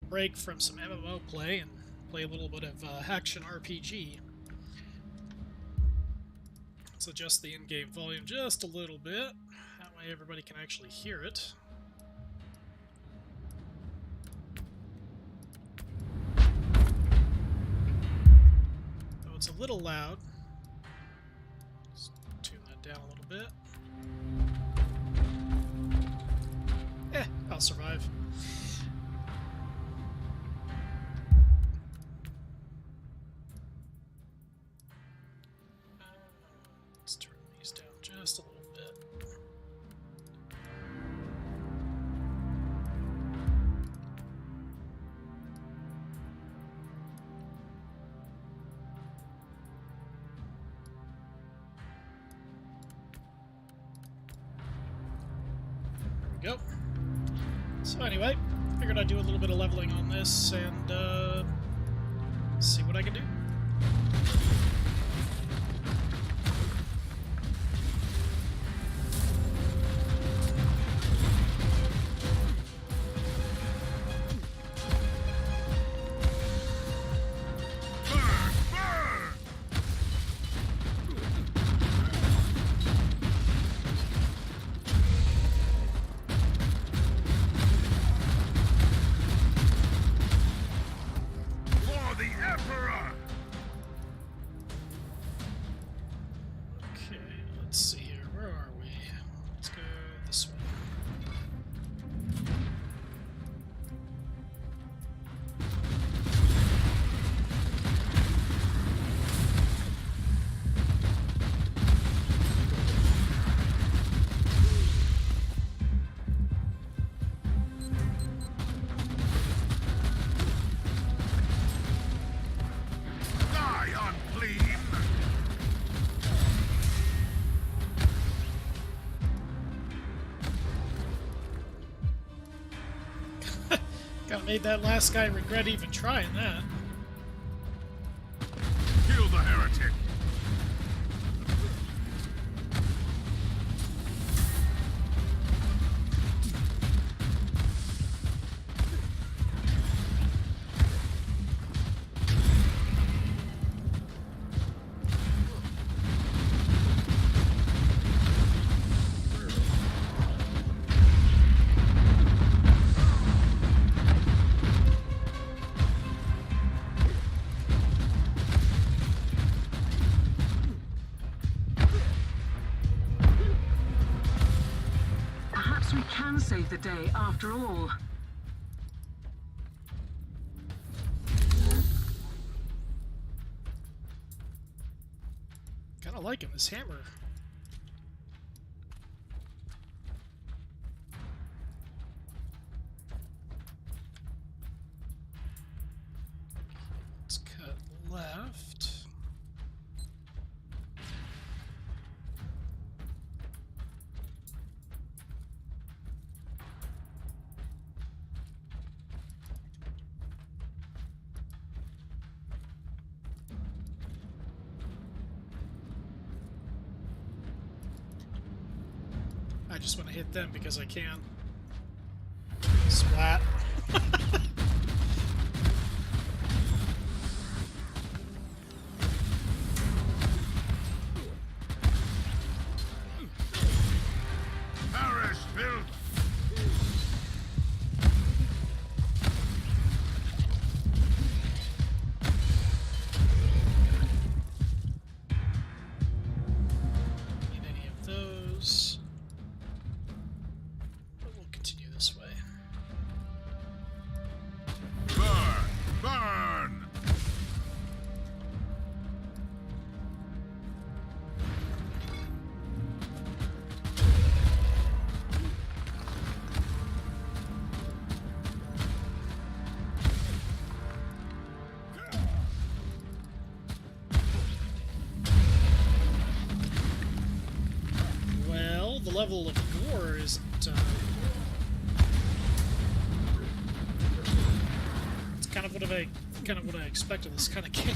break from some MMO play and play a little bit of action RPG. Let's adjust the in-game volume just a little bit. That way everybody can actually hear it. Though it's a little loud. Let's tune that down a little bit. I'll survive. Let's turn these down just a little bit. There we go. So anyway, figured I'd do a little bit of leveling on this and see what I can do. Kinda made that last guy regret even trying that. Kill the heretic! We can save the day after all. Kinda like him, this hammer. Let's cut left. I just want to hit them because I can. Splat. Perish, filth! Need any of those. But we'll continue this way. Burn! Burn! Well, the level of gore isn't. It's kind of what I expected this kind of game.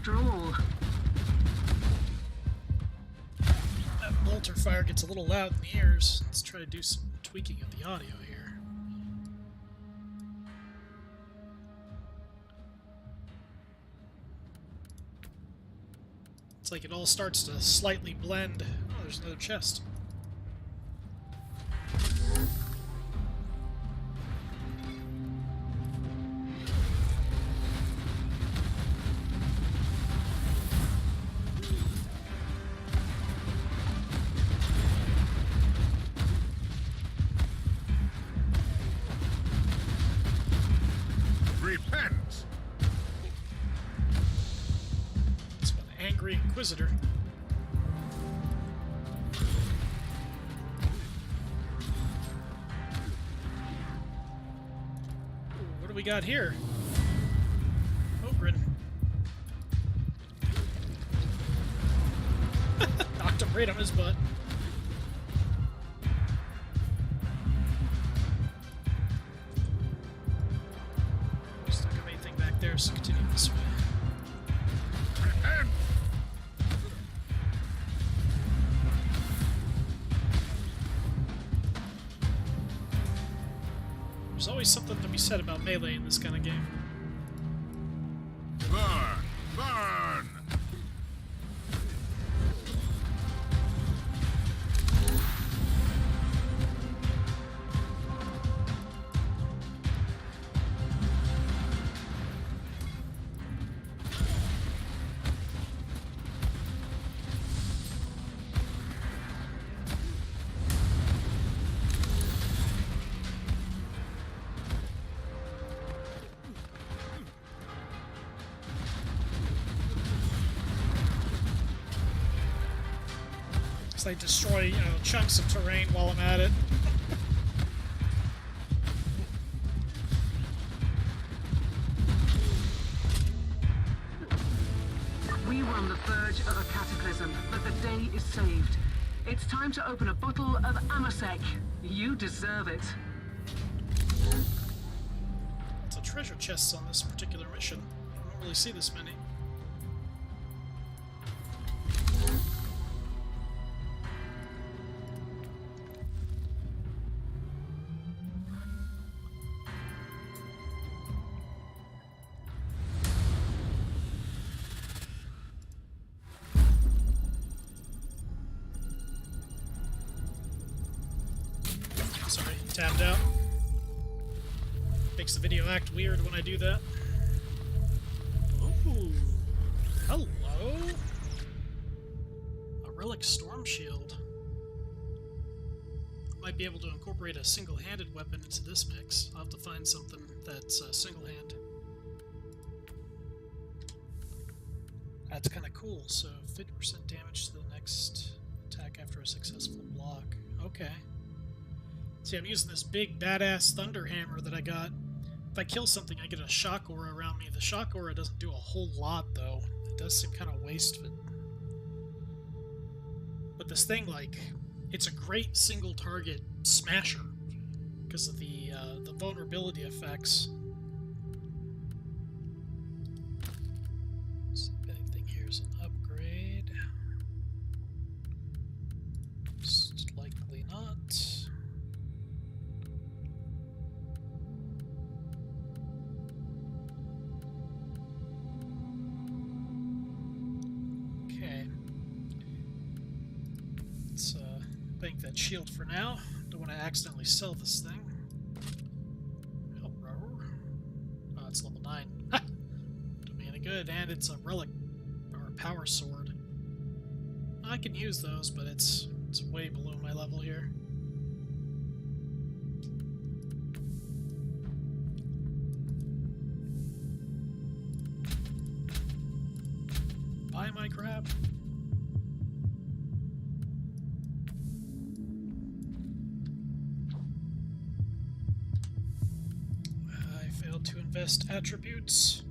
after all. That bolter fire gets a little loud in the ears. Let's try to do some tweaking of the audio here. It's like it all starts to slightly blend. Oh, there's another chest. Repent! It's an angry Inquisitor. Ooh, what do we got here? Ogren. Knocked him right on his butt. Just don't have anything back there, so continue this way. Repent! There's always something to be said about melee in this kind of game. Burn! Burn! As I destroy, chunks of terrain while I'm at it. We were on the verge of a cataclysm, but the day is saved. It's time to open a bottle of Amasek. You deserve it. Lots of treasure chests on this particular mission. I don't really see this many. Sorry, tabbed out. Makes the video act weird when I do that. Ooh, hello. A relic storm shield. Might be able to incorporate a single-handed weapon into this mix. I'll have to find something that's single-hand. That's kind of cool. So 50% damage to the next attack after a successful block. Okay. See, I'm using this big badass thunder hammer that I got. If I kill something, I get a shock aura around me. The shock aura doesn't do a whole lot, though. It does seem kind of wasteful. But this thing, like, it's a great single target smasher because of the vulnerability effects. See if anything here is an upgrade. Most likely not. Bank that shield for now. Don't want to accidentally sell this thing. Hello. Oh, it's level 9. Do me any good, and it's a relic or a power sword. I can use those, but it's way below my level here. Buy my crap. To invest attributes.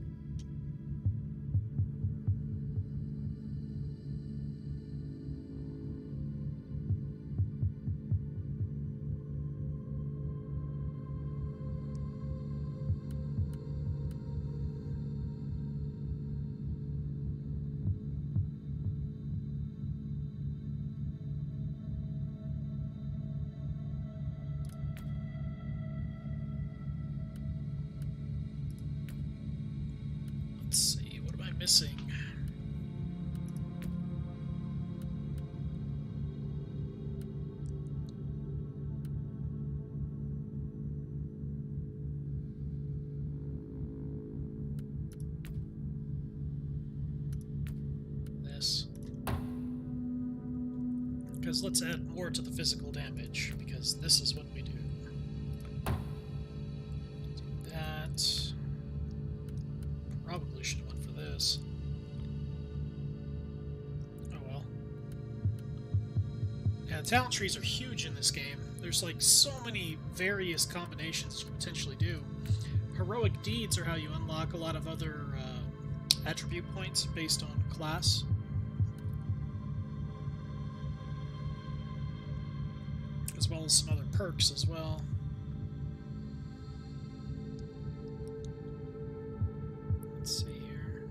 this. Because let's add more to the physical damage, because this is what we do. Do that. Probably should have went for this. Oh well. Yeah, talent trees are huge in this game. There's like so many various combinations you can potentially do. Heroic deeds are how you unlock a lot of other attribute points based on class. As well as some other perks as well. Let's see here.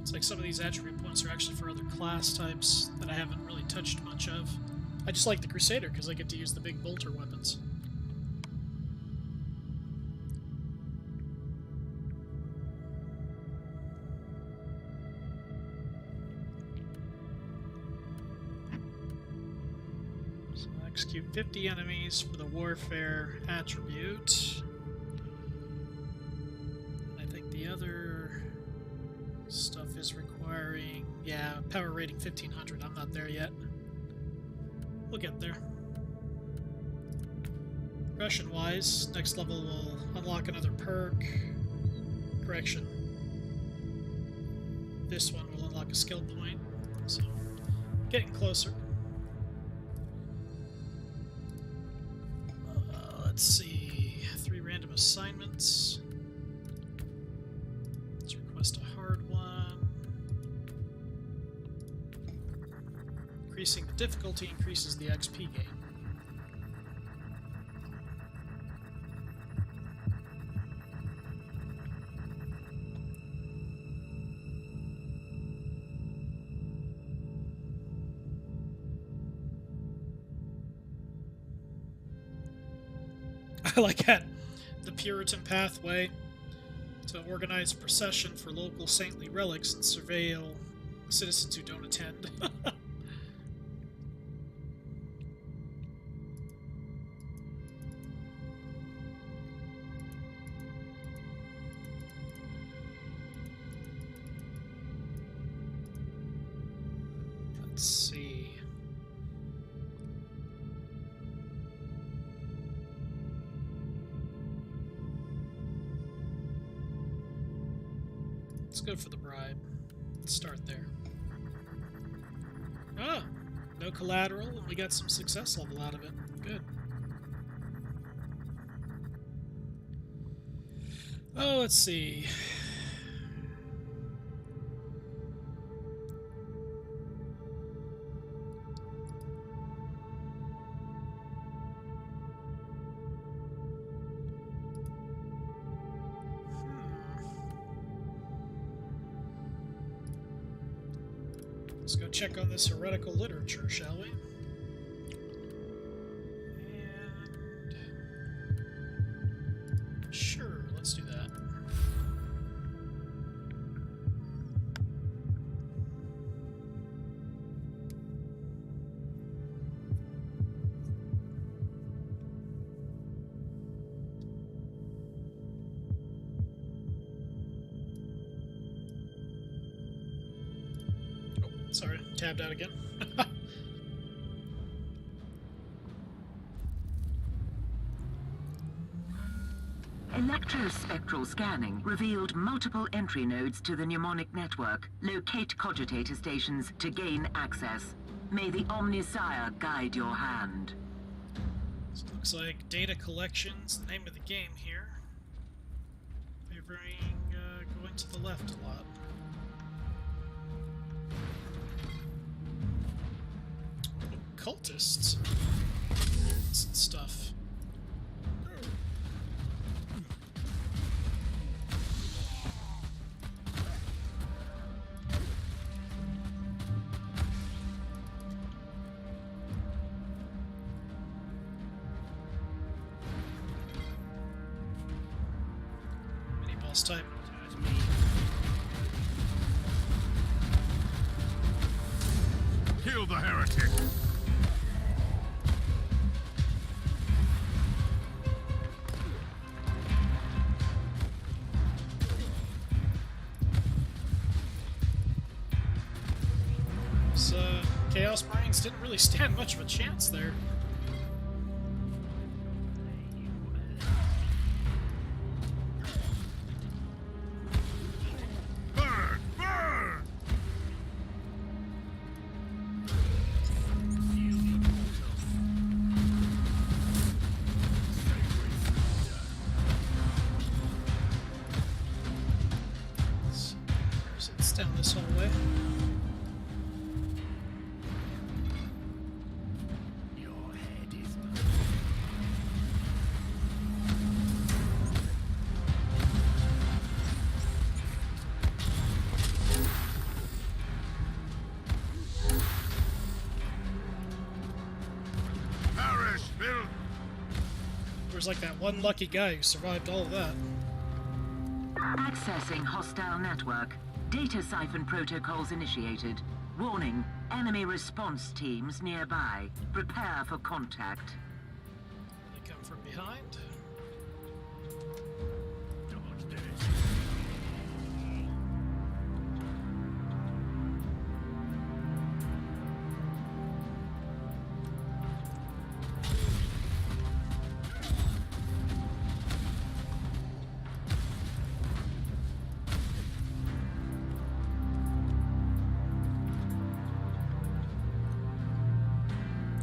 It's like some of these attribute points are actually for other class types that I haven't really touched much of. I just like the Crusader because I get to use the big bolter weapons. So execute 50 enemies for the Warfare attribute. I think the other stuff is requiring, yeah, power rating 1500. I'm not there yet. We'll get there. Progression-wise, next level will unlock another perk. Correction. This one will unlock a skill point. So, getting closer. Let's see. 3 random assignments. Let's request a hard one. Increasing the difficulty increases the XP gain. I like that. The Puritan pathway to organize a procession for local saintly relics and surveil citizens who don't attend. Let's see. Let's go for the bribe. Let's start there. Ah! No collateral, and we got some success level out of it. Good. Oh, let's see. Let's go check on this heretical literature, shall we? And sure, let's do that. Sorry, tabbed out again. Electrospectral scanning revealed multiple entry nodes to the mnemonic network. Locate cogitator stations to gain access. May the Omnisire guide your hand. So it looks like data collection's the name of the game here. Favoring going to the left a lot. Cultists and stuff. Chaos type. Kill the heretic. So, Chaos Marines didn't really stand much of a chance there. Burn! Burn! It's down this hallway. Perish, Bill! There's like that one lucky guy who survived all of that. Accessing hostile network. Data siphon protocols initiated. Warning, enemy response teams nearby. Prepare for contact. They come from behind.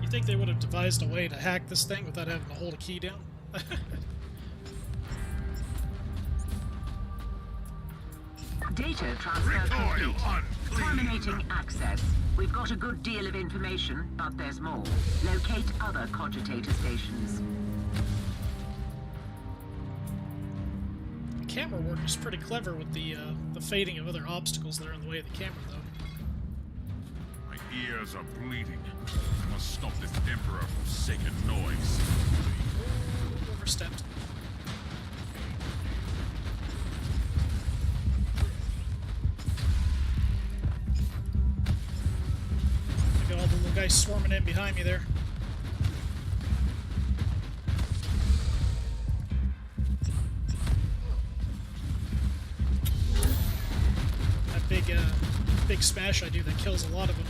You think they would have devised a way to hack this thing without having to hold a key down? Data transfer Recoil, complete. unclean. Terminating access. We've got a good deal of information, but there's more. Locate other cogitator stations. The camera work is pretty clever with the fading of other obstacles that are in the way of the camera, though. My ears are bleeding. I must stop this Emperor from sacred noise. Overstepped. Look at all the little guys swarming in behind me there. That big smash I do that kills a lot of them.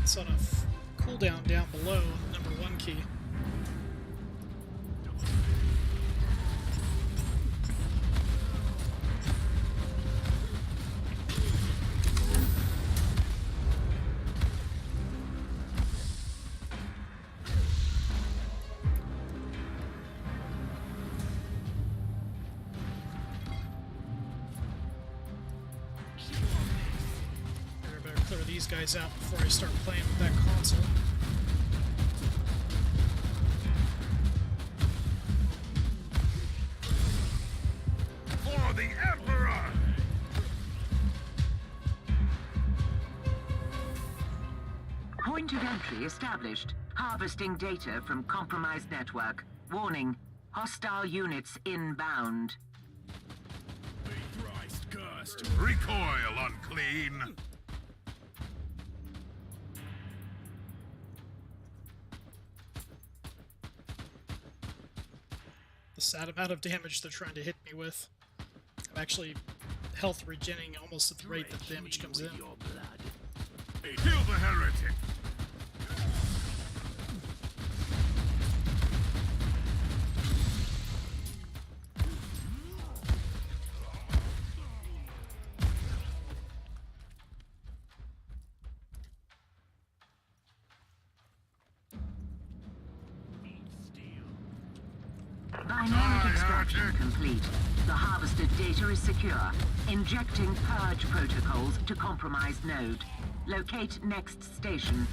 It's on a cooldown down below the number 1 key. Better clear these guys out before I start playing with that console. For the Emperor! Point of entry established. Harvesting data from compromised network. Warning, hostile units inbound. Thrice cursed. Recoil, unclean! The sad amount of damage they're trying to hit me with. I'm actually health regenerating almost at the rate that the damage comes in. Kill the heretic! Dynamic extraction complete. The harvested data is secure. Injecting purge protocols to compromised node. Locate next station.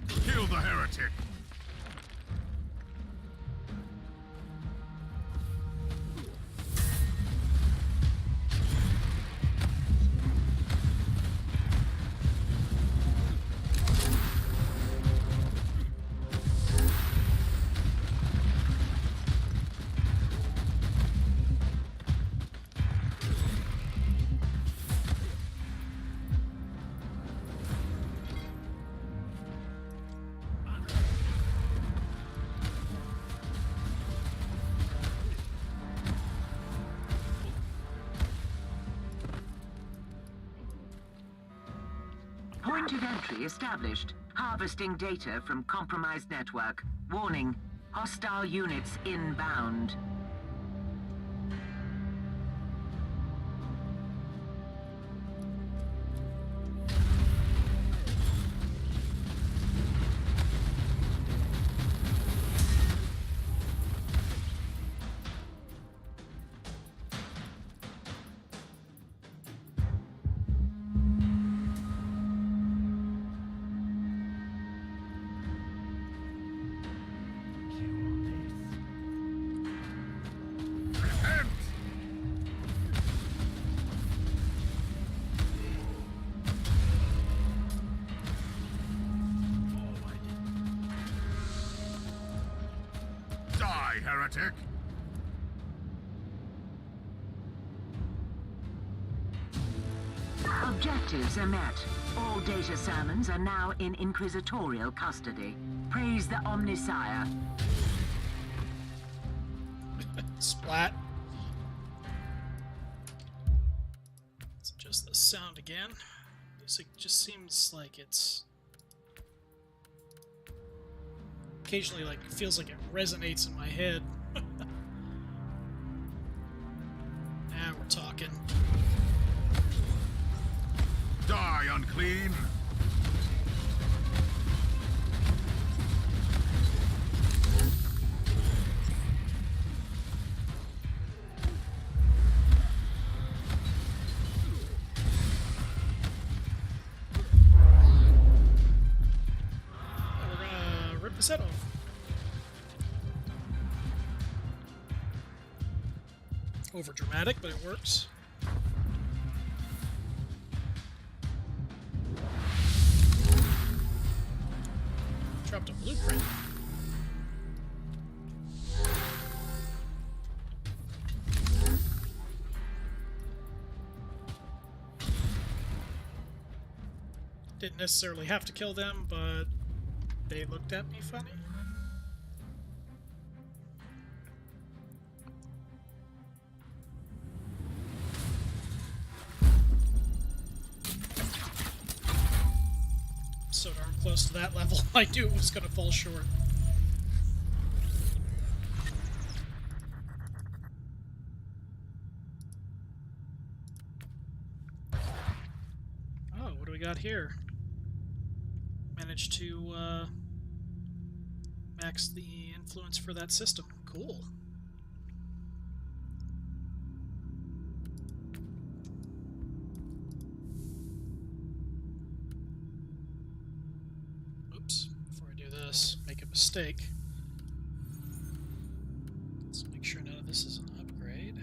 Kill the heretic! Point of entry established. Harvesting data from compromised network. Warning, hostile units inbound. Die, heretic! Objectives are met. All data sermons are now in Inquisitorial custody. Praise the Omnisire. Splat. Let's adjust the sound again. Music just seems like it's occasionally like it feels like it resonates in my head. Now we're talking. Die, unclean! We're gonna rip his head off. Over dramatic, but it works. Dropped a blueprint. Didn't necessarily have to kill them, but they looked at me funny. So darn close to that level, I knew it was going to fall short. Oh, what do we got here? Managed to max the influence for that system. Cool. Make a mistake. Let's make sure none of this is an upgrade.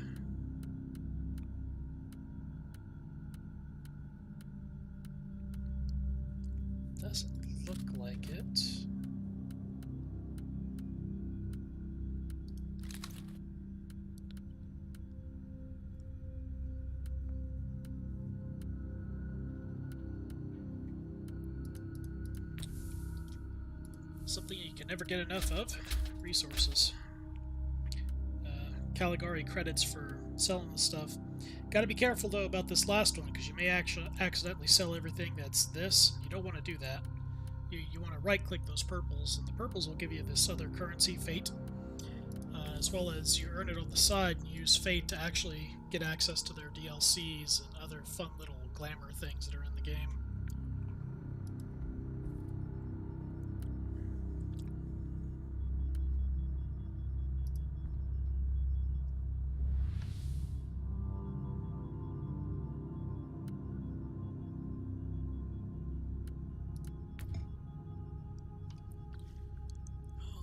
Doesn't look like it. Something you can never get enough of. Resources. Caligari credits for selling the stuff. Gotta be careful though about this last one, because you may actually accidentally sell everything that's this. You don't want to do that. You want to right click those purples, and the purples will give you this other currency, Fate. As well as you earn it on the side and use Fate to actually get access to their DLCs and other fun little glamour things that are in the game.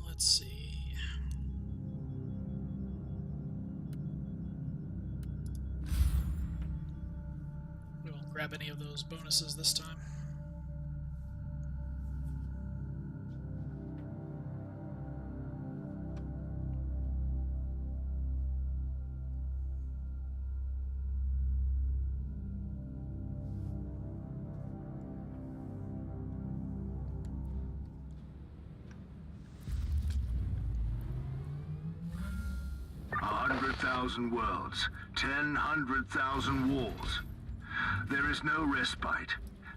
Let's see. We won't grab any of those bonuses this time. Worlds, 100,000 walls. There is no respite.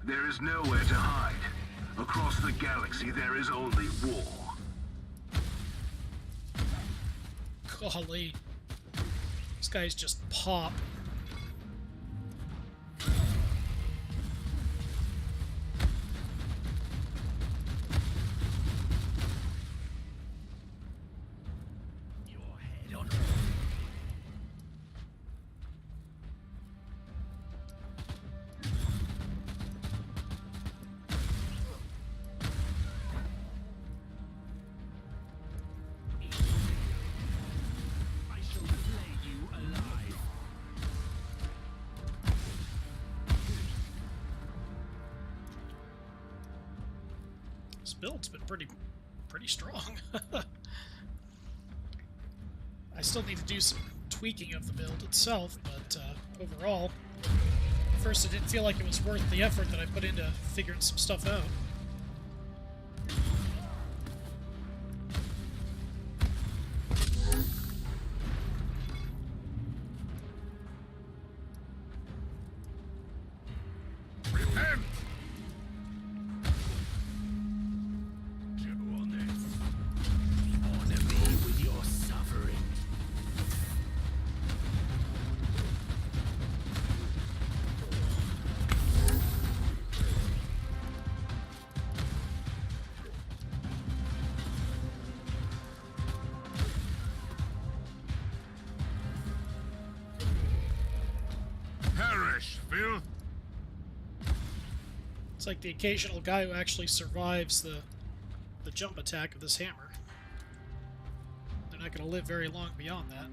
There is nowhere to hide. Across the galaxy, there is only war. Golly. These guys just pop. This build's been pretty strong. I still need to do some tweaking of the build itself, but overall, at first it didn't feel like it was worth the effort that I put into figuring some stuff out. Repent! Honor me with your suffering. Perish, filth! It's like the occasional guy who actually survives the jump attack of this hammer. They're not going to live very long beyond that.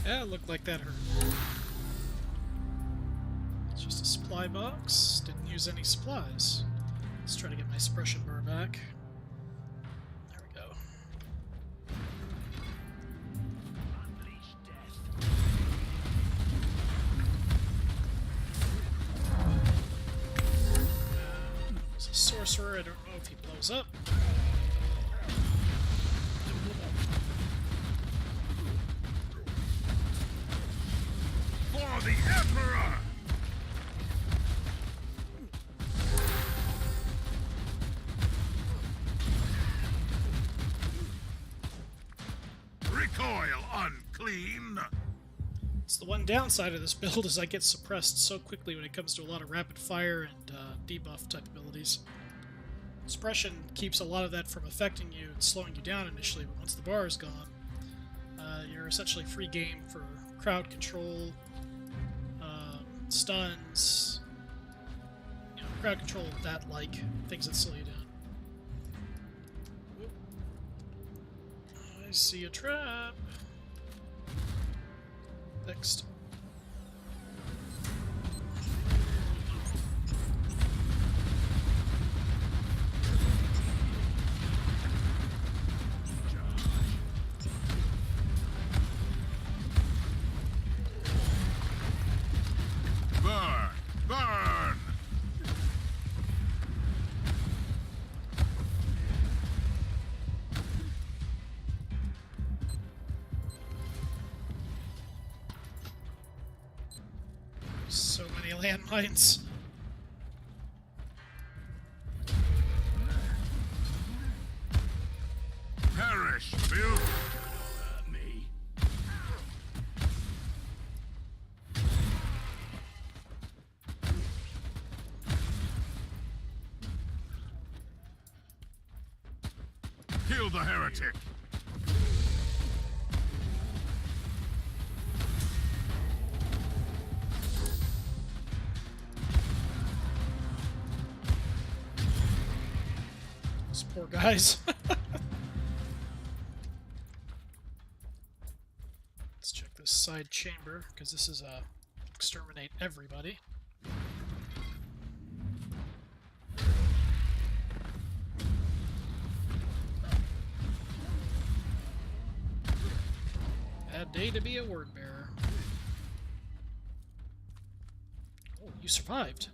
Yeah, it looked like that hurt. It's just a supply box. Didn't use any supplies. Let's try to get my suppression bar back. There we go. Unleash death. He's a sorcerer. I don't know if he blows up. For the Emperor! Recoil, unclean! It's the one downside of this build is I get suppressed so quickly when it comes to a lot of rapid fire and debuff type abilities. Suppression keeps a lot of that from affecting you and slowing you down initially, but once the bar is gone, you're essentially free game for crowd control, stuns, you know, crowd control, that like things that slow you down. I see a trap. Next. Burn! Burn! So many landmines. Perish, filth! Hurt me. Kill the heretic! These poor guys. Let's check this side chamber, because this is a exterminate everybody. Bad day to be a word bearer. Oh, you survived.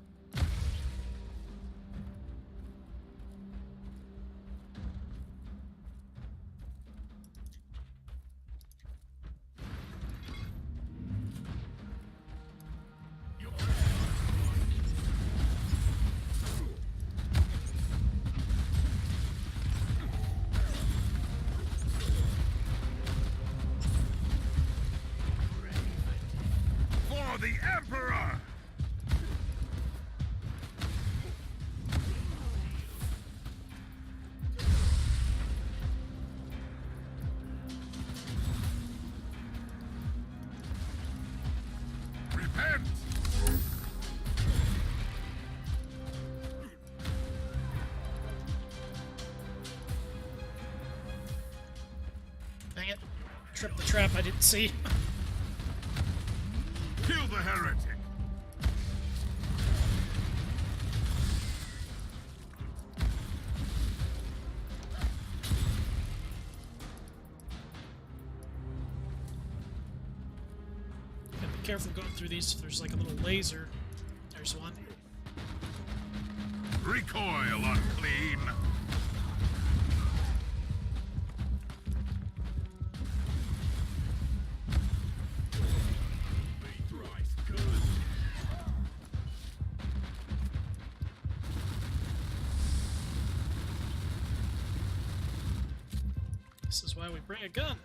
For the Emperor! Repent! Dang it. Tripped the trap I didn't see. Kill the heretic! Gotta be careful going through these if there's like a little laser. There's one. Recoil, unclean! This is why we bring a gun.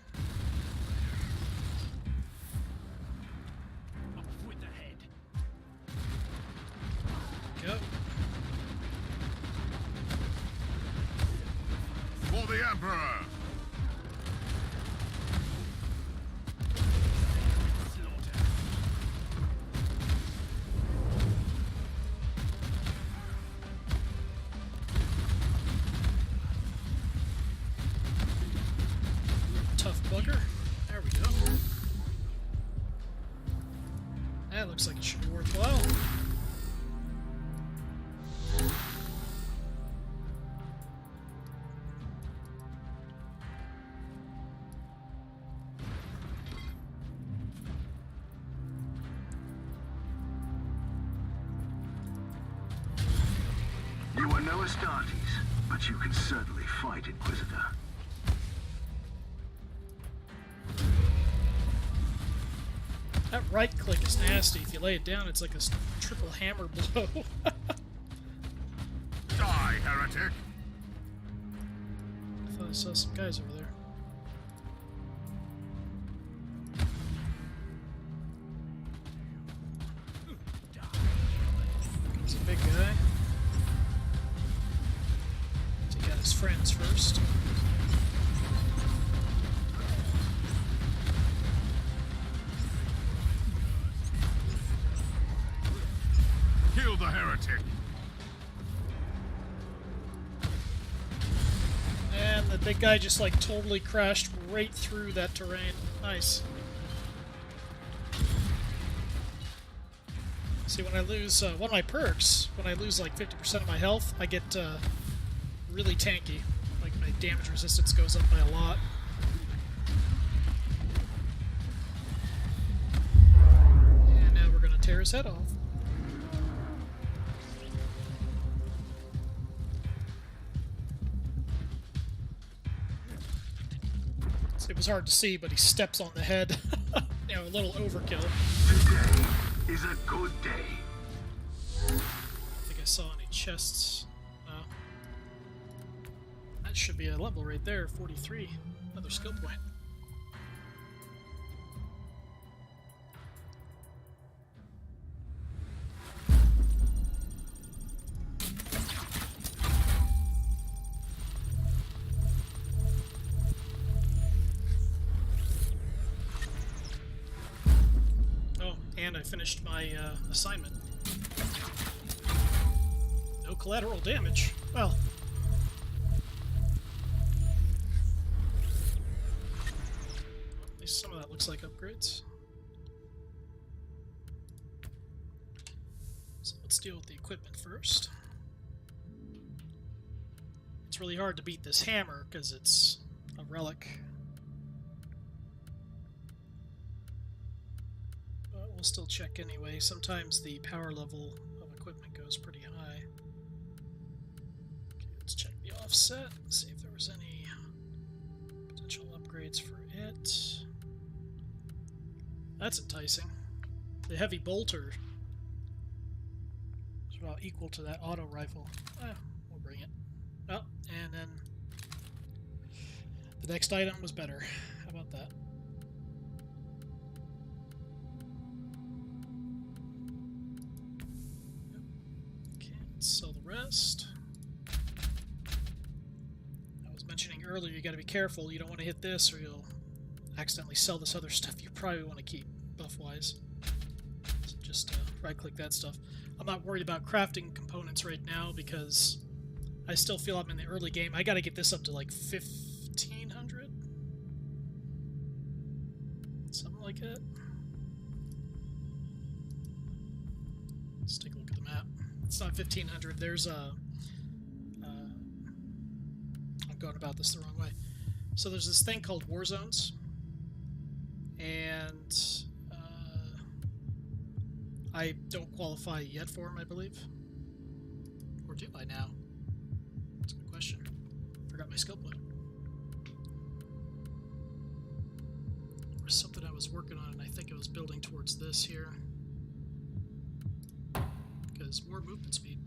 Off with the head. Go. For the Emperor! Slaughter. Tough bugger. There we go. That looks like it should be worthwhile. You are no Astartes, but you can certainly fight, Inquisitor. That right click is nasty. If you lay it down, it's like a triple hammer blow. Die, heretic! I thought I saw some guys over there. He's a big guy. Take out his friends first. Kill the heretic! And the big guy just like totally crashed right through that terrain. Nice. See, when I lose one of my perks, when I lose like 50% of my health, I get really tanky. Like my damage resistance goes up by a lot. And now we're gonna tear his head off. It was hard to see, but he steps on the head. You know, a little overkill. Today is a good day. I don't think I saw any chests. That should be a level right there, 43. Another skill point. Oh, and I finished my assignment. No collateral damage. Well, at least some of that looks like upgrades. So let's deal with the equipment first. It's really hard to beat this hammer because it's a relic. we'll still check anyway. Sometimes the power level of equipment goes pretty high. Okay, let's check the offset, see if there was any potential upgrades for it. That's enticing. The heavy bolter is about equal to that auto rifle. We'll bring it. Oh, and then the next item was better. How about that? Okay, let's sell the rest. I was mentioning earlier, you gotta be careful. You don't want to hit this or you'll accidentally sell this other stuff you probably want to keep, buff-wise. So just right-click that stuff. I'm not worried about crafting components right now because I still feel I'm in the early game. I gotta get this up to like 1500? Something like that. Let's take a look at the map. It's not 1500. There's a... I'm going about this the wrong way. So there's this thing called war zones. And I don't qualify yet for them, I believe. Or do I now? That's a good question. Forgot my skill point. There was something I was working on, and I think I was building towards this here. Because more movement speed.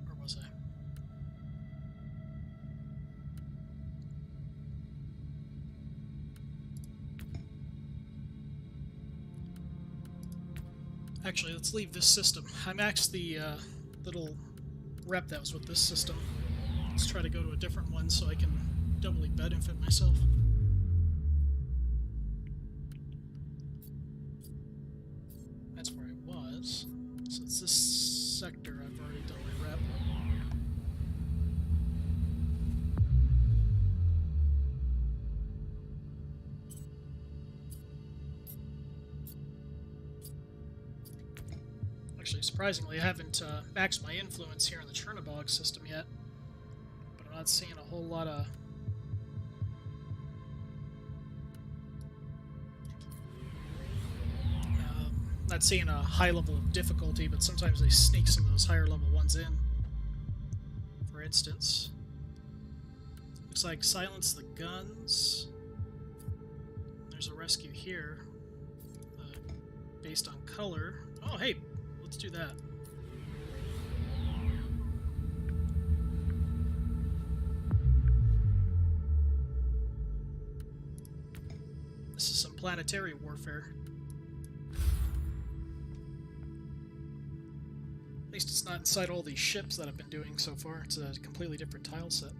Or was I? Actually, let's leave this system. I maxed the little rep that was with this system. Let's try to go to a different one so I can doubly benefit myself. That's where I was. So it's this sector I've already done my rep. Actually, surprisingly, I haven't maxed my influence here in the Chernobog system yet, but I'm not seeing a whole lot of... not seeing a high level of difficulty, but sometimes they sneak some of those higher level ones in. For instance, looks like silence the guns. There's a rescue here, based on color. Oh, hey! Let's do that. This is some planetary warfare. At least it's not inside all these ships that I've been doing so far. It's a completely different tile set.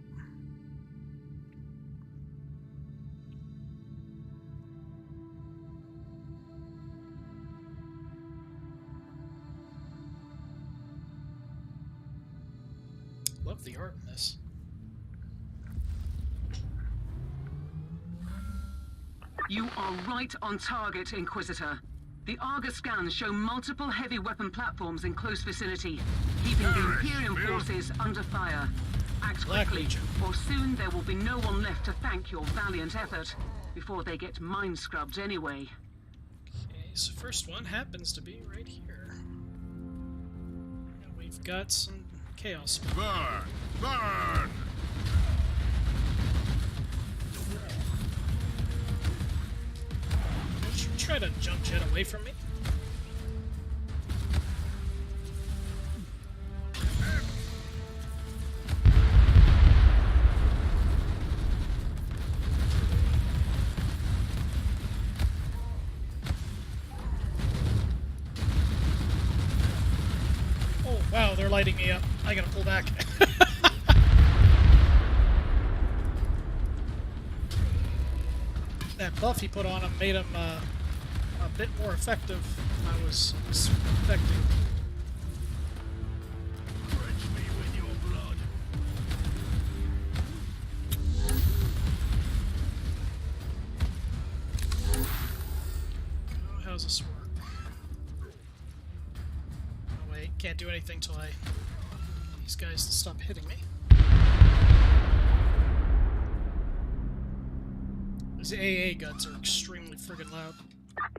Love the art in this. You are right on target, Inquisitor. The Argus scans show multiple heavy weapon platforms in close vicinity, keeping the Imperium forces under fire. Act quickly, or soon there will be no one left to thank your valiant effort, before they get mind-scrubbed anyway. Okay, so first one happens to be right here. And we've got some chaos. Burn! Burn! Don't you try to jump jet away from me? Oh, wow, they're lighting me up. I gotta pull back. That buff he put on him made him a bit more effective than I was expecting. Drench me with your blood. Oh, how's this work? Oh wait, can't do anything till I get these guys to stop hitting me. This These AA guns are extremely friggin' loud.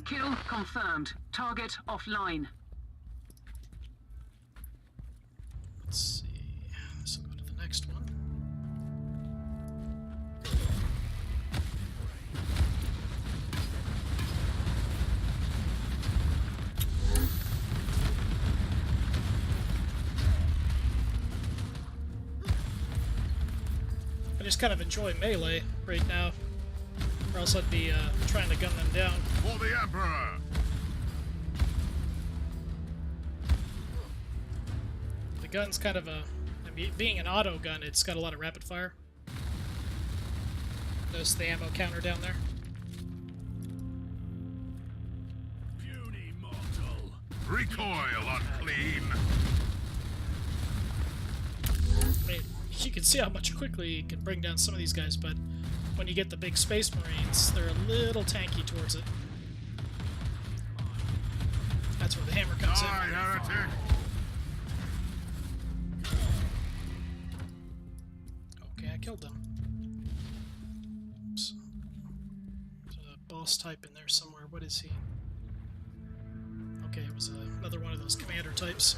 Kill confirmed. Target offline. Let's see. This will go to the next one. I just kind of enjoy melee right now, or else I'd be trying to gun them down. For the Emperor! The gun's kind of a... I mean, being an auto gun, it's got a lot of rapid fire. Notice the ammo counter down there. Puny mortal. Recoil unclean! I mean, you can see how much quickly you can bring down some of these guys, but when you get the big Space Marines, they're a little tanky towards it. That's where the hammer comes in. Heretic! Okay, I killed them. Oops. There's a boss type in there somewhere. What is he? Okay, it was another one of those commander types.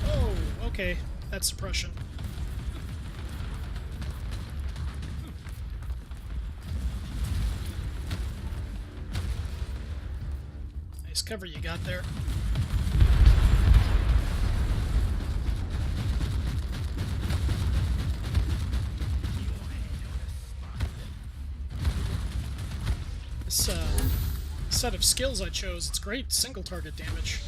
Oh, okay. That's suppression. Nice cover you got there. This set of skills I chose, it's great single target damage.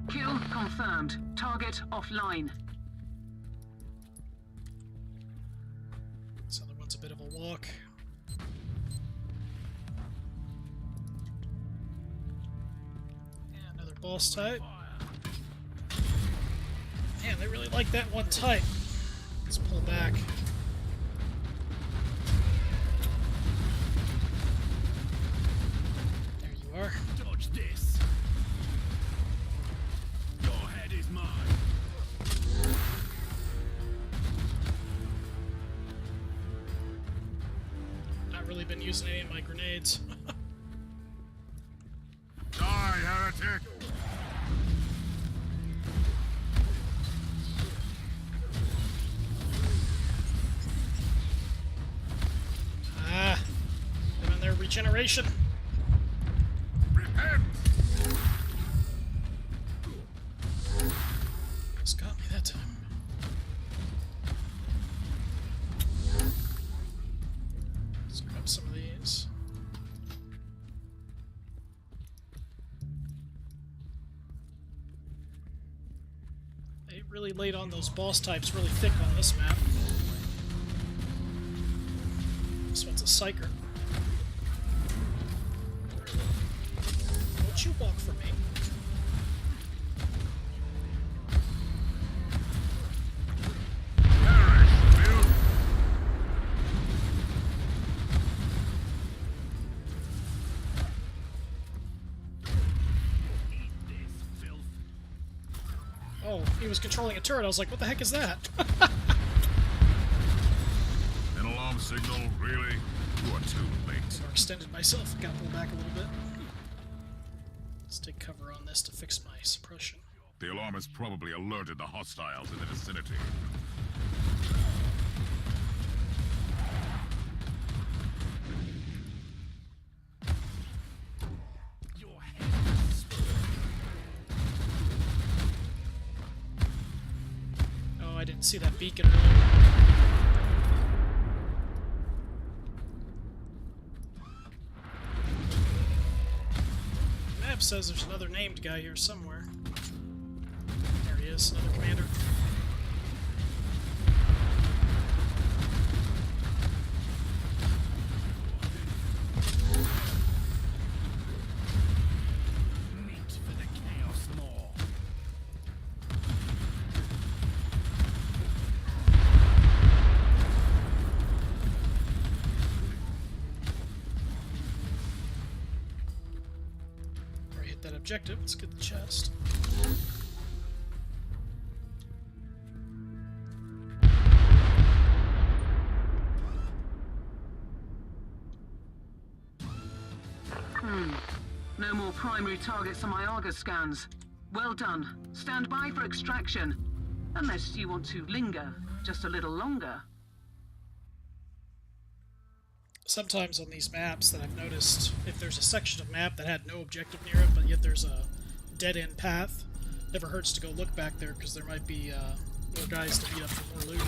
Kill confirmed. Target offline. This other one's a bit of a walk. Yeah, another boss type. Man, they really like that one type. Let's pull back. There you are. Dodge this. Your head is mine. Not really been using any of my grenades. Die, heretic! Ah, them and their regeneration. Repent! Just got me that time. Let's grab some of these. They really laid on those boss types really thick on this map. This one's a psyker. Don't you walk for me? Perish, filth! Eat this filth. Oh, he was controlling a turret. I was like, what the heck is that? An alarm signal, really? You are too late. Overextended myself. Gotta pull back a little bit. Let's take cover on this to fix my suppression. The alarm has probably alerted the hostiles in the vicinity. Your head is split. Oh, I didn't see that beacon earlier. Map says there's another named guy here somewhere. There he is, another commander. Meat for the chaos maw. objective. Let's get the chest. No more primary targets on my Argus scans. Well done. Stand by for extraction. Unless you want to linger just a little longer. Sometimes on these maps that I've noticed, if there's a section of map that had no objective near it, but yet there's a dead-end path, never hurts to go look back there, because there might be more guys to beat up for more loot.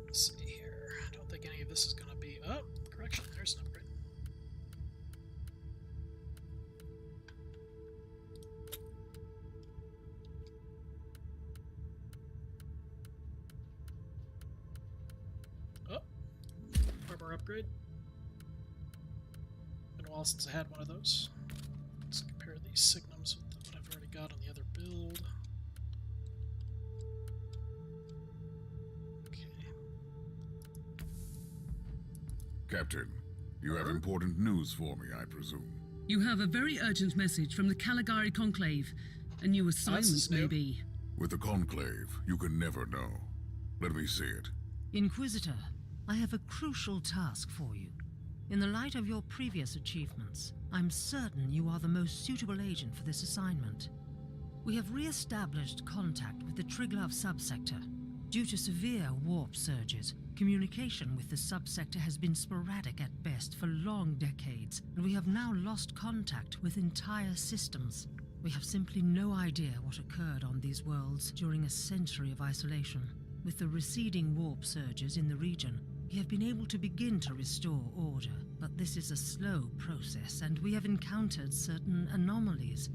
Let's see here. I don't think any of this is going to be... Oh, correction, there's an upgrade. Oh, armor upgrade. Been a while since I had one of those. Let's compare these signums with what I've already got on the other build. Captain, you have important news for me, I presume. You have a very urgent message from the Caligari Conclave. A new assignment, maybe. With the Conclave, you can never know. Let me see it. Inquisitor, I have a crucial task for you. In the light of your previous achievements, I'm certain you are the most suitable agent for this assignment. We have re-established contact with the Triglav subsector. Due to severe warp surges, communication with the subsector has been sporadic at best for long decades, and we have now lost contact with entire systems. We have simply no idea what occurred on these worlds during a century of isolation. With the receding warp surges in the region, we have been able to begin to restore order, but this is a slow process, and we have encountered certain anomalies.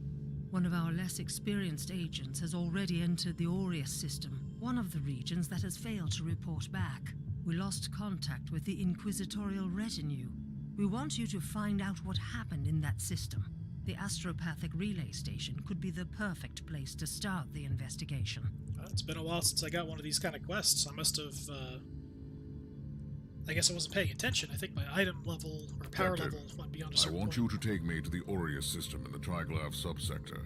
One of our less experienced agents has already entered the Aureus system, one of the regions that has failed to report back. We lost contact with the Inquisitorial retinue. We want you to find out what happened in that system. The astropathic relay station could be the perfect place to start the investigation. It's been a while since I got one of these kind of quests. I must have, I guess I wasn't paying attention. I think my item level or power Captain, level went beyond a I certain want point. you to take me to the Aureus system in the Triglav subsector.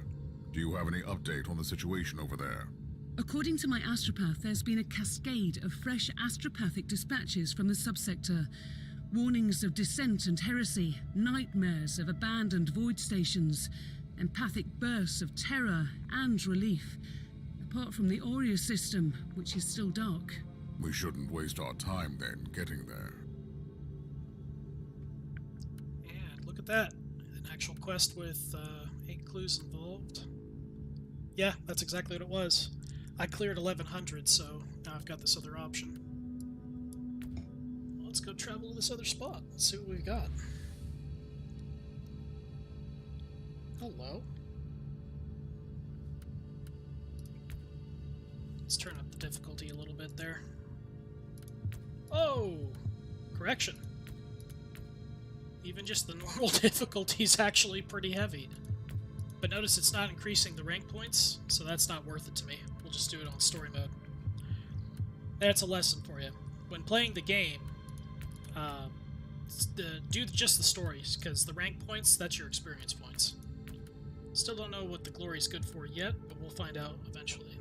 Do you have any update on the situation over there? According to my astropath, there's been a cascade of fresh astropathic dispatches from the subsector. Warnings of dissent and heresy, nightmares of abandoned void stations, empathic bursts of terror and relief. Apart from the Aureus system, which is still dark. We shouldn't waste our time then getting there. And look at that. An actual quest with 8 clues involved. Yeah, that's exactly what it was. I cleared 1100, so now I've got this other option. Well, let's go travel to this other spot and see what we've got. Hello. Let's turn up the difficulty a little bit there. Oh! Correction. Even just the normal difficulty is actually pretty heavy. But notice it's not increasing the rank points, so that's not worth it to me. We'll just do it on story mode. That's a lesson for you. When playing the game, do just the stories, because the rank points, that's your experience points. Still don't know what the glory is good for yet, but we'll find out eventually.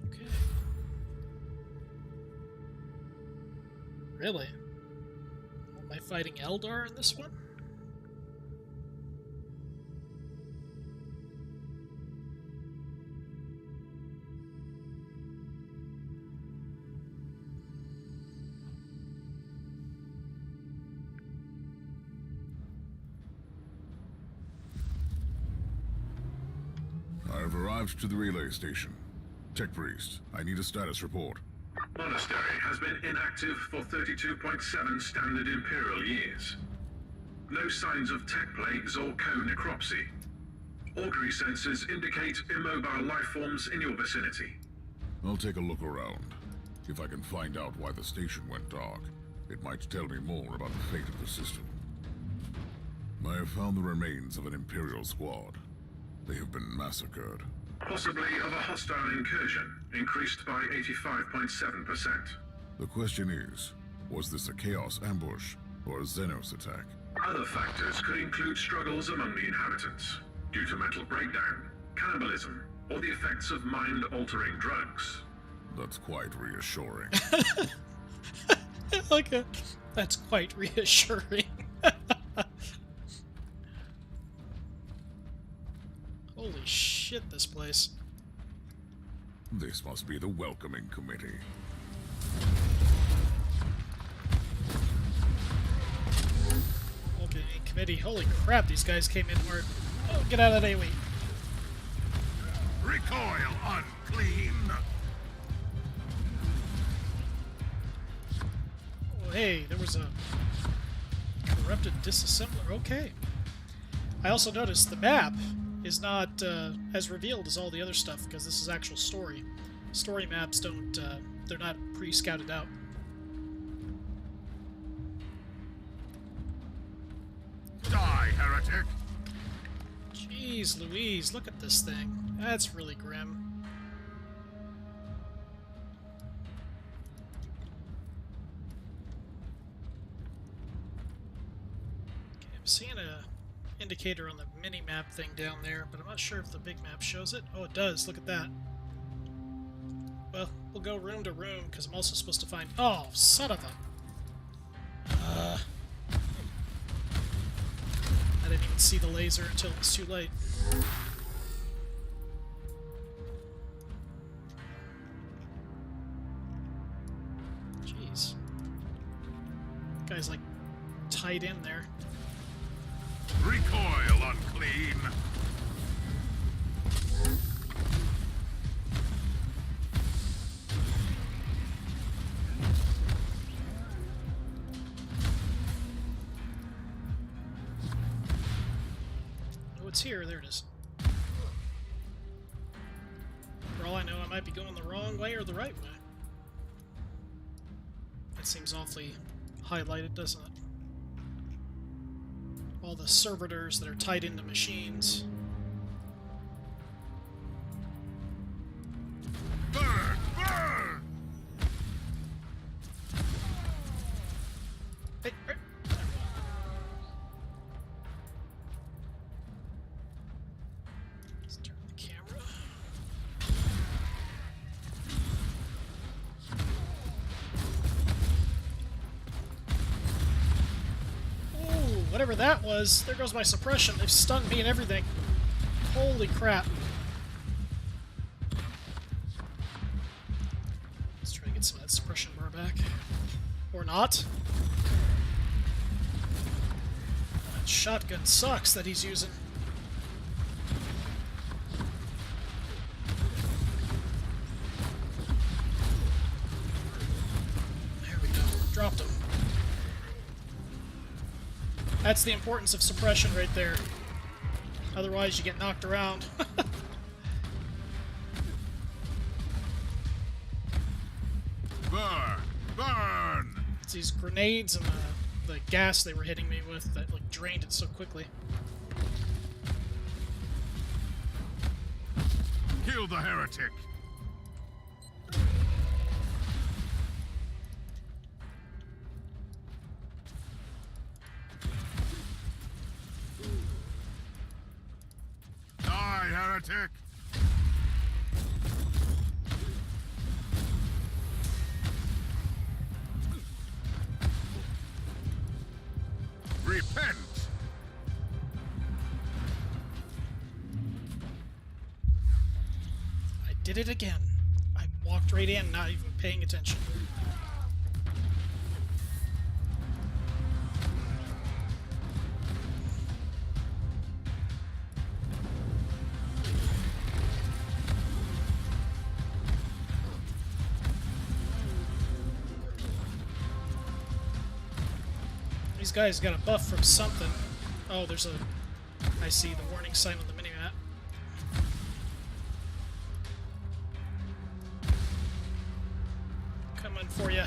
Okay. Really? Am I fighting Eldar in this one? I've arrived to the relay station. Tech Priest, I need a status report. Monastery has been inactive for 32.7 standard Imperial years. No signs of tech plagues or co-necropsy. Augury sensors indicate immobile life forms in your vicinity. I'll take a look around. If I can find out why the station went dark, it might tell me more about the fate of the system. I have found the remains of an Imperial squad. They have been massacred. Possibly of a hostile incursion, increased by 85.7%. The question is, was this a Chaos ambush or a Xenos attack? Other factors could include struggles among the inhabitants, due to mental breakdown, cannibalism, or the effects of mind-altering drugs. That's quite reassuring. Okay, that's quite reassuring. Holy shit, this place. This must be the welcoming committee. Okay, committee. Holy crap, these guys came in hard. Oh, get out of the AoE. Recoil, unclean! Oh, hey, there was a corrupted disassembler. Okay. I also noticed the map is not as revealed as all the other stuff, because this is actual story. Story maps don't, they're not pre-scouted out. Die, heretic! Jeez Louise, look at this thing. That's really grim. Okay, I'm seeing a indicator on the mini-map thing down there, but I'm not sure if the big map shows it. Oh, it does. Look at that. Well, we'll go room to room, because I'm also supposed to find... Oh, son of a... I didn't even see the laser until it was too late. Jeez. Guy's like tied in there. Recoil, unclean! Oh, it's here. There it is. For all I know, I might be going the wrong way or the right way. That seems awfully highlighted, doesn't it? All the servitors that are tied into machines. Burn! Burn! Hey, hey. Let's turn the camera. Ooh, whatever that was. There goes my suppression. They've stunned me and everything. Holy crap. Let's try to get some of that suppression bar back. Or not. That shotgun sucks that he's using. There we go. Dropped him. That's the importance of suppression right there. Otherwise, you get knocked around. Burn! Burn! It's these grenades and the gas they were hitting me with that like drained it so quickly. Kill the heretic! Die, heretic! Repent! I did it again. I walked right in, not even paying attention. These guys got a buff from something. Oh, there's a... I see the warning sign on the minimap. Coming for you.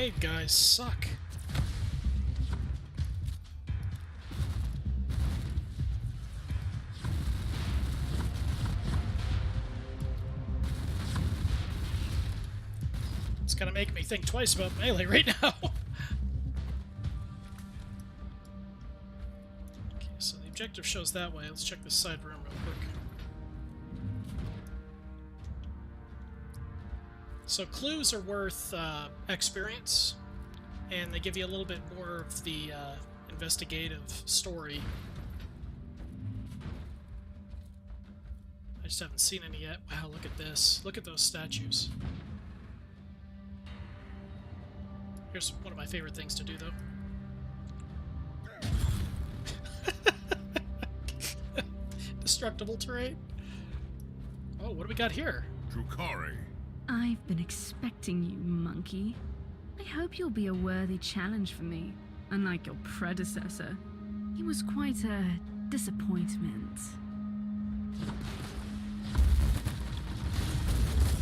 grenade guys suck. It's gonna make me think twice about melee right now. Okay, so the objective shows that way. Let's check this side room real quick. So clues are worth experience, and they give you a little bit more of the investigative story. I just haven't seen any yet. Wow, look at this. Look at those statues. Here's one of my favorite things to do, though. Destructible terrain. Oh, what do we got here? Drukhari. I've been expecting you, monkey. I hope you'll be a worthy challenge for me. Unlike your predecessor, he was quite a disappointment.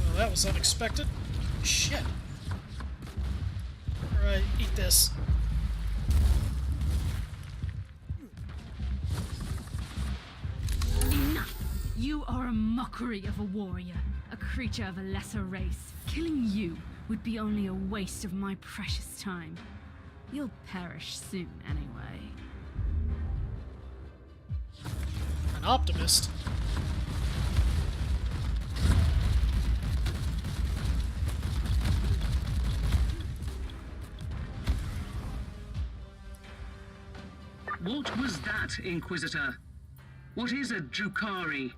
Well, that was unexpected. Shit. Alright, eat this. Enough! You are a mockery of a warrior, a creature of a lesser race. Killing you would be only a waste of my precious time. You'll perish soon anyway. An optimist. What was that, Inquisitor? What is a Drukhari?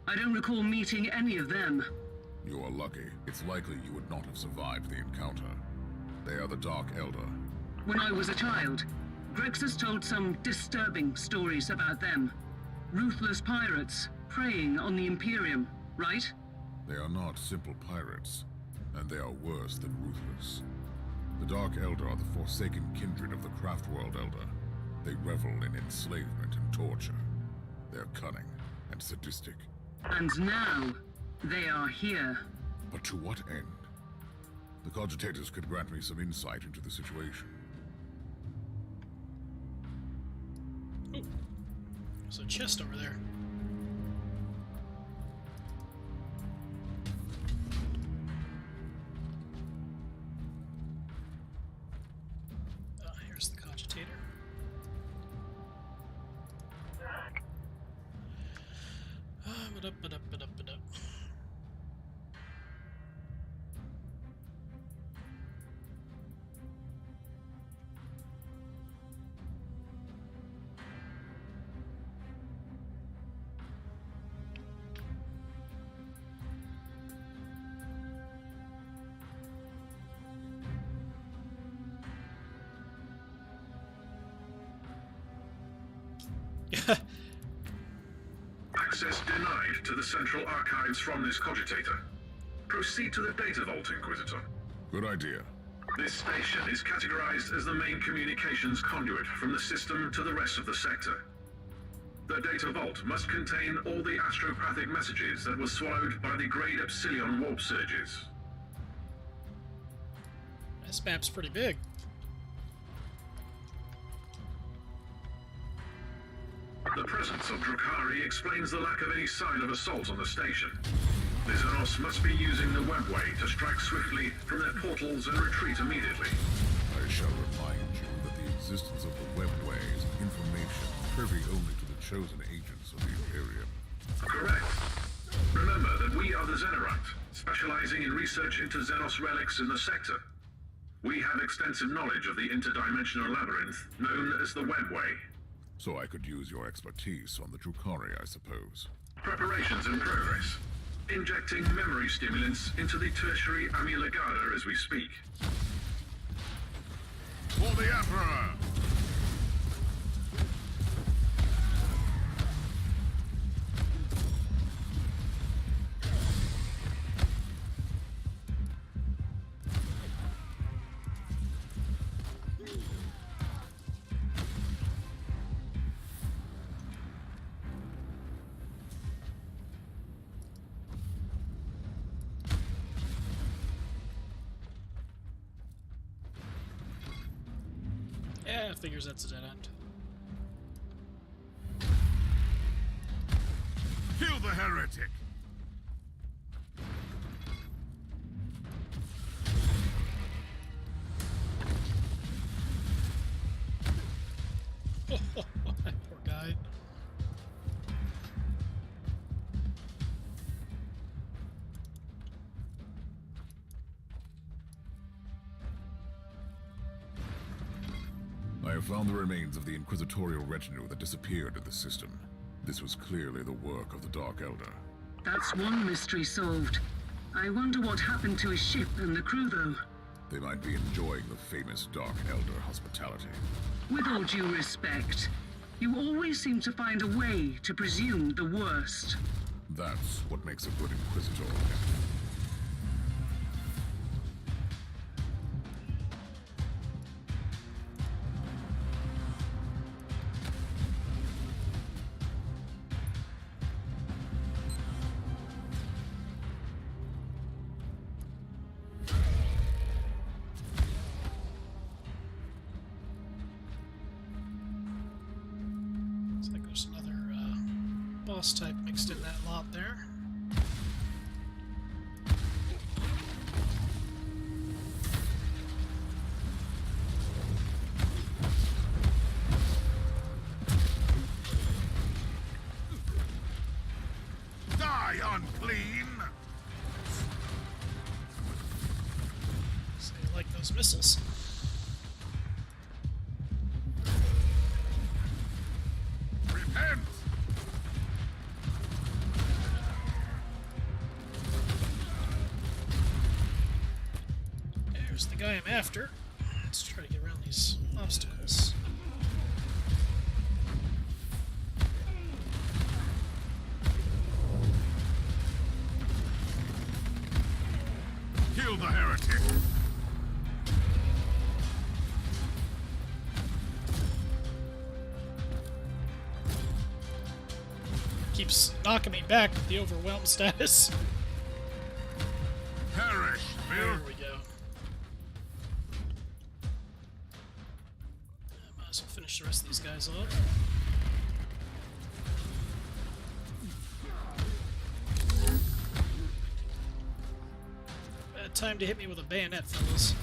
I don't recall meeting any of them. You are lucky. It's likely you would not have survived the encounter. They are the Dark Elder. When I was a child, Grexus told some disturbing stories about them. Ruthless pirates preying on the Imperium, right? They are not simple pirates, and they are worse than ruthless. The Dark Elder are the forsaken kindred of the Craftworld Elder. They revel in enslavement and torture. They are cunning and sadistic. And now, they are here. But to what end? The cogitators could grant me some insight into the situation. Ooh, there's a chest over there. Here's the cogitator. Ba-da-ba-da-ba-da-ba-da. Access denied to the Central Archives from this cogitator. Proceed to the Data Vault, Inquisitor. Good idea. This station is categorized as the main communications conduit from the system to the rest of the sector. The Data Vault must contain all the astropathic messages that were swallowed by the Grade Epsilon warp surges. This map's pretty big. The presence of Drukhari explains the lack of any sign of assault on the station. The Xenos must be using the webway to strike swiftly from their portals and retreat immediately. I shall remind you that the existence of the webway is information privy only to the chosen agents of the Imperium. Correct. Remember that we are the Xenorite, specializing in research into Xenos relics in the sector. We have extensive knowledge of the interdimensional labyrinth known as the webway. So I could use your expertise on the Drukhari, I suppose. Preparations in progress. Injecting memory stimulants into the tertiary amyloid as we speak. For the Emperor! Yeah, figures that's a dead end. Kill the heretic! Poor guy. I have found the remains of the Inquisitorial retinue that disappeared in the system. This was clearly the work of the Dark Elder. That's one mystery solved. I wonder what happened to his ship and the crew, though. They might be enjoying the famous Dark Elder hospitality. With all due respect, you always seem to find a way to presume the worst. That's what makes a good Inquisitor. Looks like there's another boss type mixed in that lot there. Die, unclean! So you like those missiles. Repent! There's the guy I'm after. Let's try to get around these obstacles. Kill the heretic! Keeps knocking me back with the overwhelmed status. Perish, There Bill! we go. Might as well finish the rest of these guys off. Bad time to hit me with a bayonet, fellas.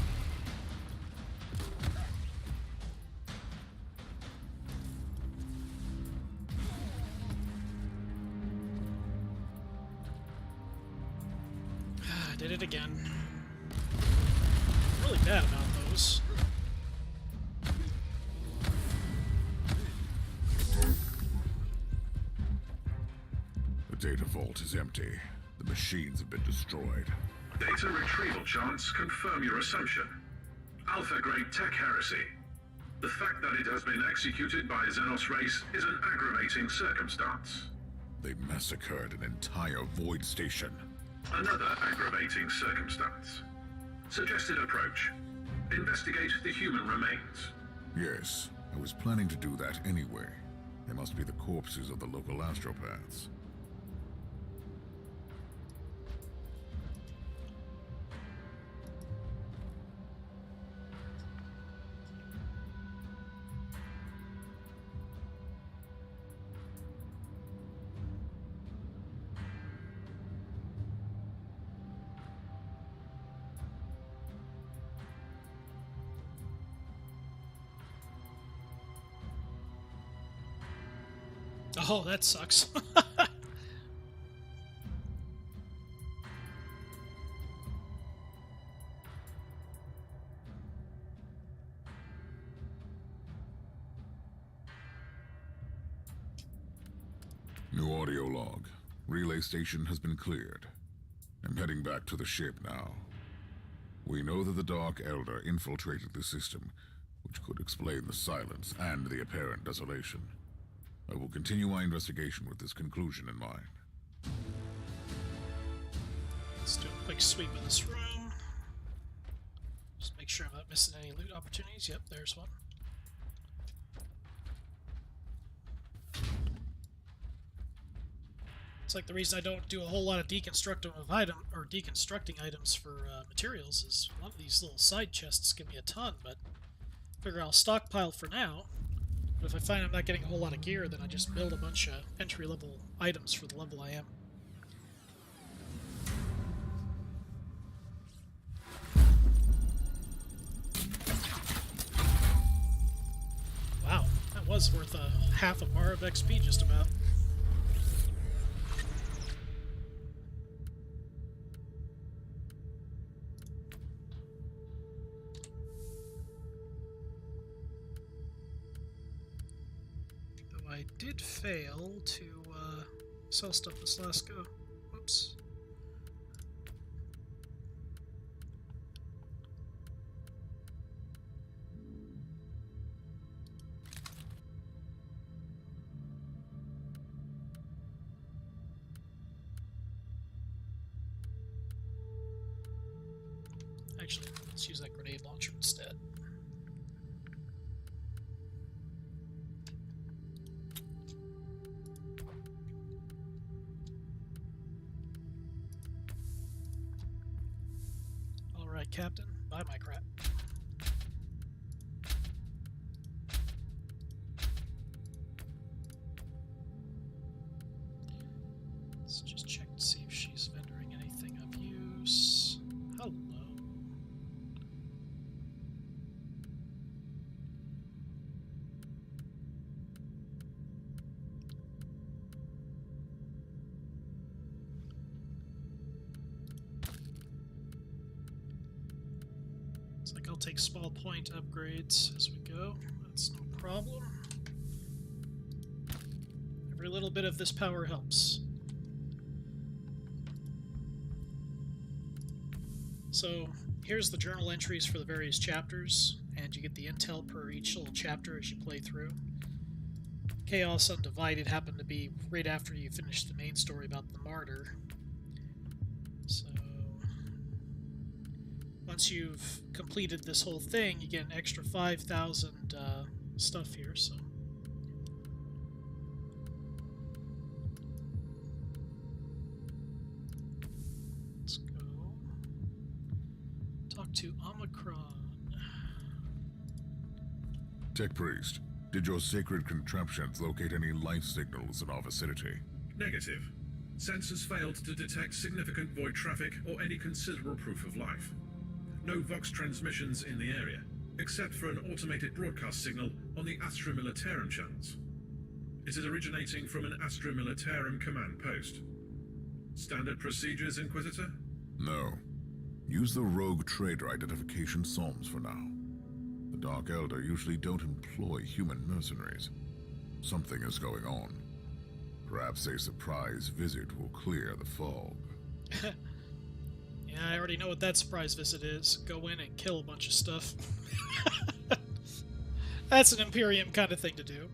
I did it again. Really bad about those. The data vault is empty. The machines have been destroyed. Data retrieval charts confirm your assumption. Alpha-grade tech heresy. The fact that it has been executed by a Xenos race is an aggravating circumstance. They massacred an entire void station. Another aggravating circumstance. Suggested approach. Investigate the human remains. Yes, I was planning to do that anyway. They must be the corpses of the local astropaths. Oh, that sucks. New audio log. Relay station has been cleared. I'm heading back to the ship now. We know that the Dark Elder infiltrated the system, which could explain the silence and the apparent desolation. I will continue my investigation with this conclusion in mind. Let's do a quick sweep of this room. Just make sure I'm not missing any loot opportunities. Yep, there's one. It's like the reason I don't do a whole lot of deconstructing items for materials is one of these little side chests give me a ton, but Figure I'll stockpile for now, but if I find I'm not getting a whole lot of gear, then I just build a bunch of entry-level items for the level I am. Wow, that was worth a half a bar of XP just about. I did fail to sell stuff this last go. Whoops. Actually, let's use that grenade launcher instead. Captain, buy my crap. Let's just check to see if she's vendoring anything of use. Hello. Like I'll take small point upgrades as we go. That's no problem. Every little bit of this power helps. So here's the journal entries for the various chapters, and you get the intel per each little chapter as you play through. Chaos Undivided happened to be right after you finish the main story about the martyr. So once you've completed this whole thing, you get an extra 5,000 stuff here, so... Let's go talk to Omicron. Tech Priest, did your sacred contraptions locate any life signals in our vicinity? Negative. Sensors failed to detect significant void traffic or any considerable proof of life. No Vox transmissions in the area, except for an automated broadcast signal on the Astra Militarum channels. It is originating from an Astra Militarum command post. Standard procedures, Inquisitor? No. Use the rogue trader identification psalms for now. The Dark Elder usually don't employ human mercenaries. Something is going on. Perhaps a surprise visit will clear the fog. Yeah, I already know what that surprise visit is. Go in and kill a bunch of stuff. That's an Imperium kind of thing to do.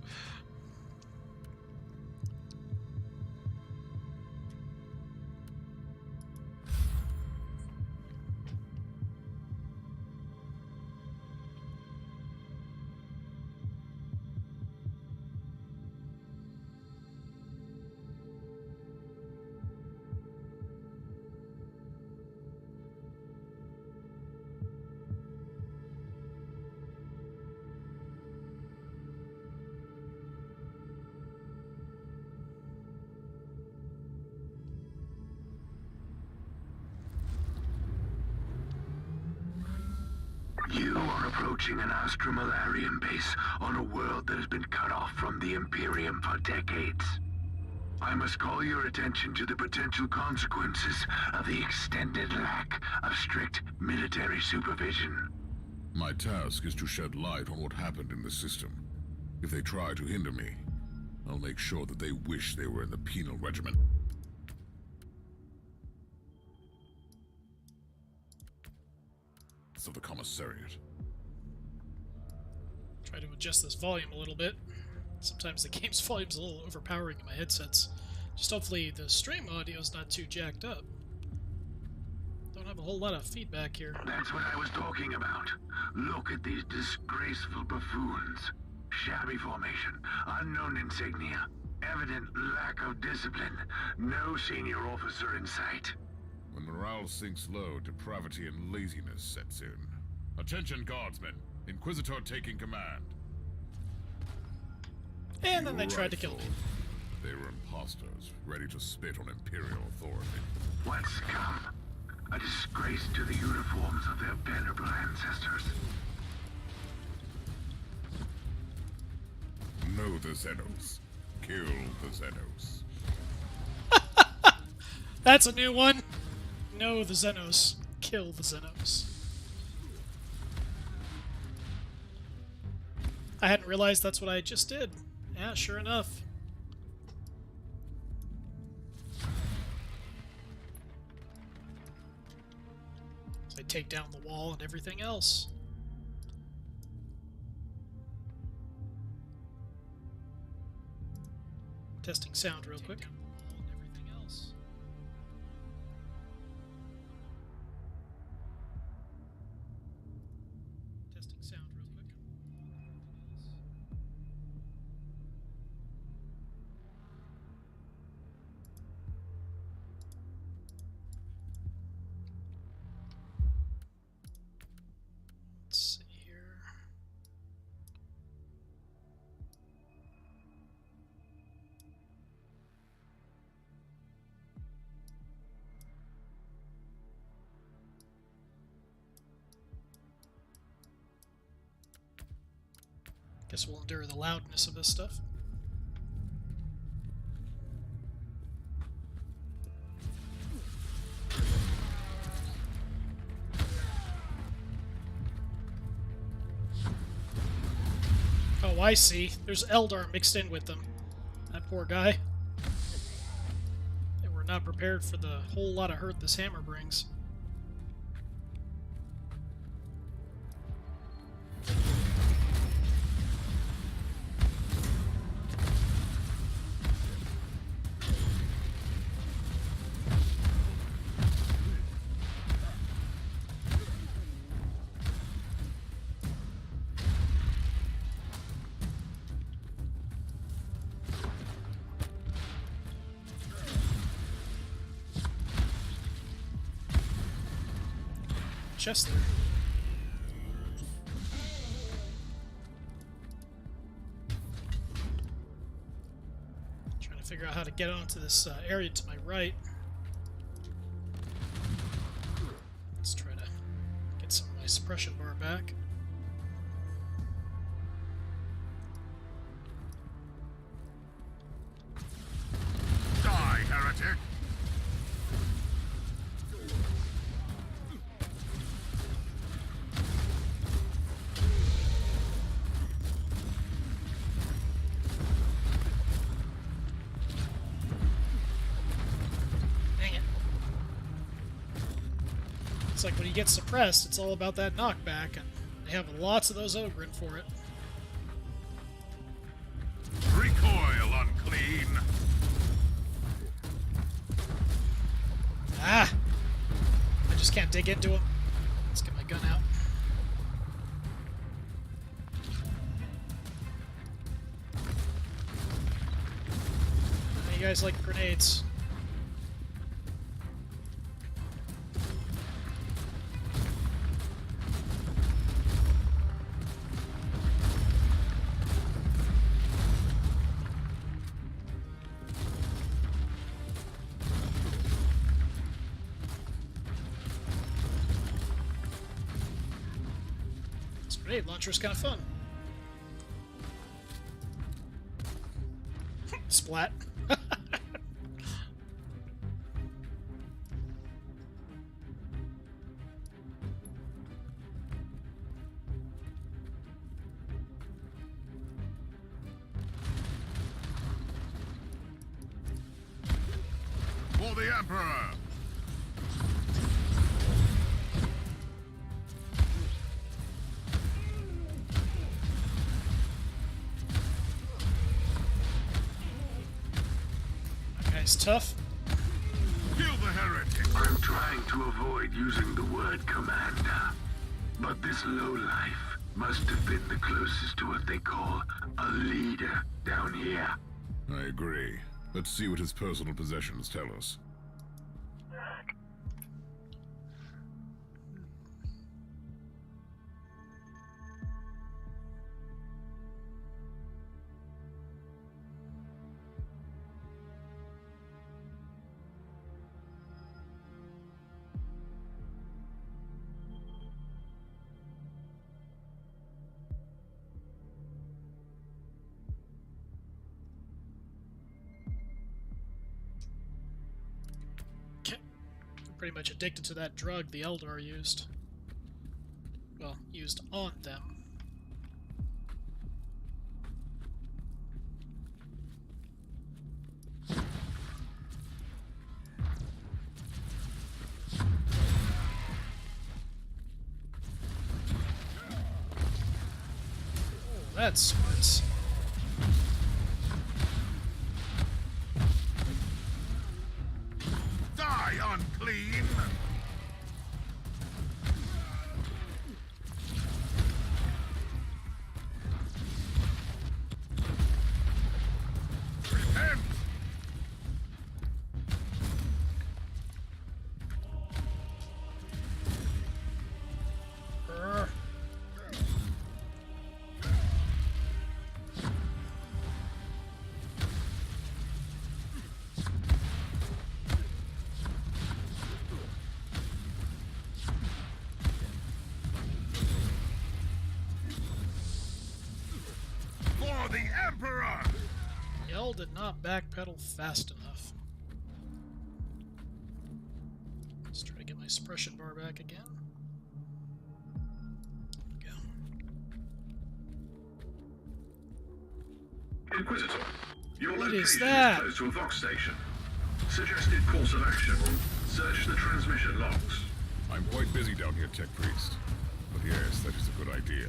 You are approaching an Astromalarian base on a world that has been cut off from the Imperium for decades. I must call your attention to the potential consequences of the extended lack of strict military supervision. My task is to shed light on what happened in the system. If they try to hinder me, I'll make sure that they wish they were in the penal regiment. Of the commissariat. Try to adjust this volume a little bit. Sometimes the game's volume's a little overpowering in my headsets. Just hopefully the stream audio's not too jacked up. Don't have a whole lot of feedback here. That's what I was talking about. Look at these disgraceful buffoons. Shabby formation, unknown insignia, evident lack of discipline, no senior officer in sight. When morale sinks low, depravity and laziness sets in. Attention, guardsmen! Inquisitor taking command. And then they You were tried to right, kill me. Lord. They were imposters, ready to spit on Imperial authority. What scum? A disgrace to the uniforms of their venerable ancestors. Know the Xenos. Kill the Xenos. That's a new one. No, the Xenos. Kill the Xenos. I hadn't realized that's what I just did. Yeah, sure enough. So I take down the wall and everything else. Testing sound real quick. Testing sound real quick. Let's see here. Guess we'll endure the loudness of this stuff. Oh, I see. There's Eldar mixed in with them. That poor guy. They were not prepared for the whole lot of hurt this hammer brings. Chest there. Trying to figure out how to get onto this area to my right. Let's try to get some of my suppression bar back. Die, heretic! Dang it. It's like when you get suppressed, it's all about that knockback, and they have lots of those Ogren for it. Recoil, unclean! Ah! I just can't dig into him. Let's get my gun out. You guys like grenades. This grenade launcher's kind of fun. Splat. For the Emperor! That guy's tough. Kill the heretic! I'm trying to avoid using the word commander. But this lowlife must have been the closest to what they call a leader down here. I agree. Let's see what his personal possessions tell us. pretty much addicted to that drug the Eldar used. Well, used on them. Oh, that's smart. Die, unclean! Repent! Brr. For the Emperor! Yell did not backpedal fast enough. Let's try to get my suppression bar back again. There we go. Inquisitor, your What location is that? close to a Vox station. Suggested course of action. Search the transmission logs. I'm quite busy down here, Tech Priest. But yes, that is a good idea.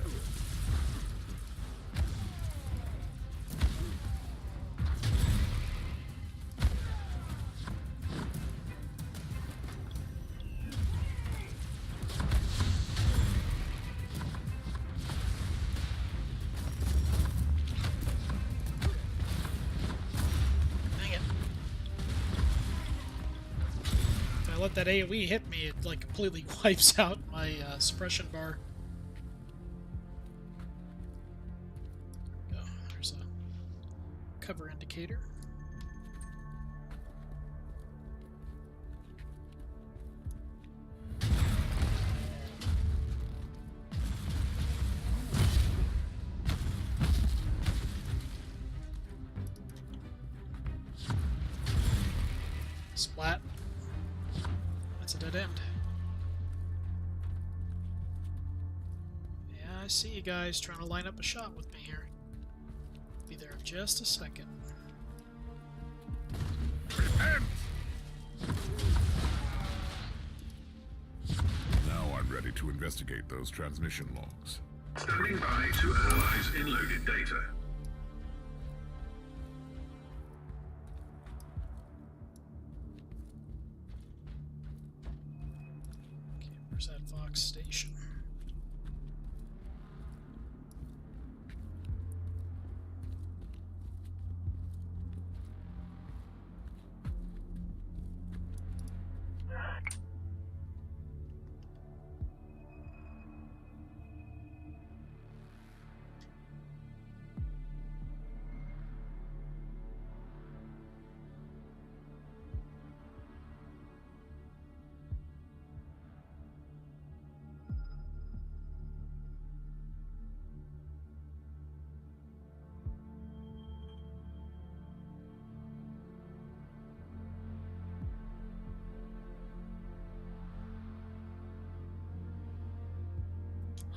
Dang it. If I let that AoE hit me, it like completely wipes out my suppression bar. There we go. There's a cover indicator. Splat. That's a dead end. Yeah, I see you guys trying to line up a shot with me here. Be there in just a second. Repent! Now I'm ready to investigate those transmission logs. Standing by to analyze inloaded data. Okay, where's that Vox station?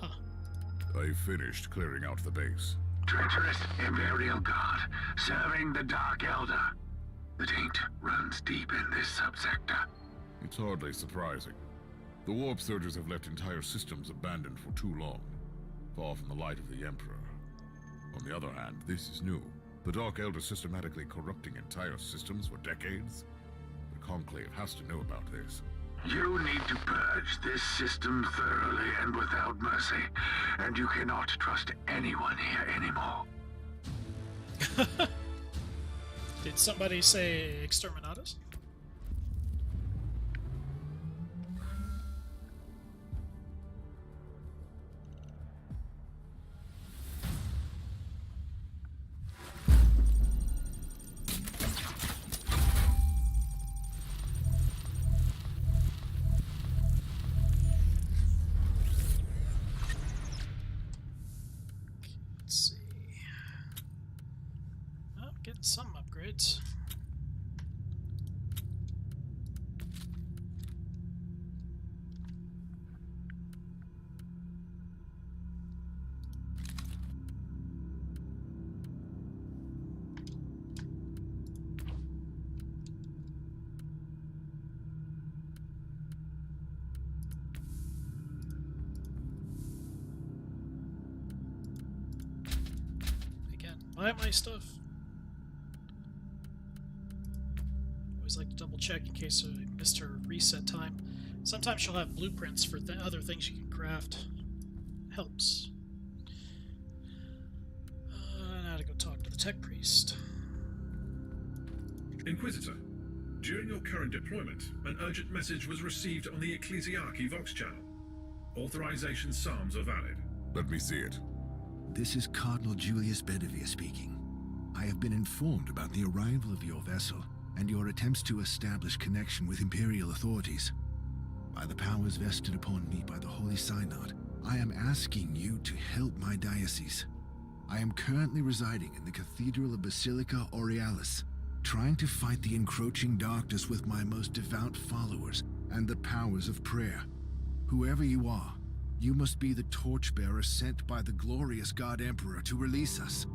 Huh. I finished clearing out the base. Treacherous Imperial Guard, serving the Dark Elder. The taint runs deep in this subsector. It's hardly surprising. The warp surges have left entire systems abandoned for too long, far from the light of the Emperor. On the other hand, this is new. The Dark Elder systematically corrupting entire systems for decades. The Conclave has to know about this. You need to purge this system thoroughly and without mercy, and you cannot trust anyone here anymore. Did somebody say exterminatus? Let's see. Oh, getting some upgrades. buy my stuff? Always like to double check in case I missed her reset time. Sometimes she'll have blueprints for other things you can craft. Helps. Now to go talk to the tech priest. Inquisitor, during your current deployment, an urgent message was received on the Ecclesiarchy Vox channel. Authorization psalms are valid. Let me see it. This is Cardinal Julius Bedivere speaking. I have been informed about the arrival of your vessel and your attempts to establish connection with Imperial authorities. By the powers vested upon me by the Holy Synod, I am asking you to help my diocese. I am currently residing in the Cathedral of Basilica Aurealis, trying to fight the encroaching darkness with my most devout followers and the powers of prayer. Whoever you are, you must be the torchbearer sent by the glorious God Emperor to release us.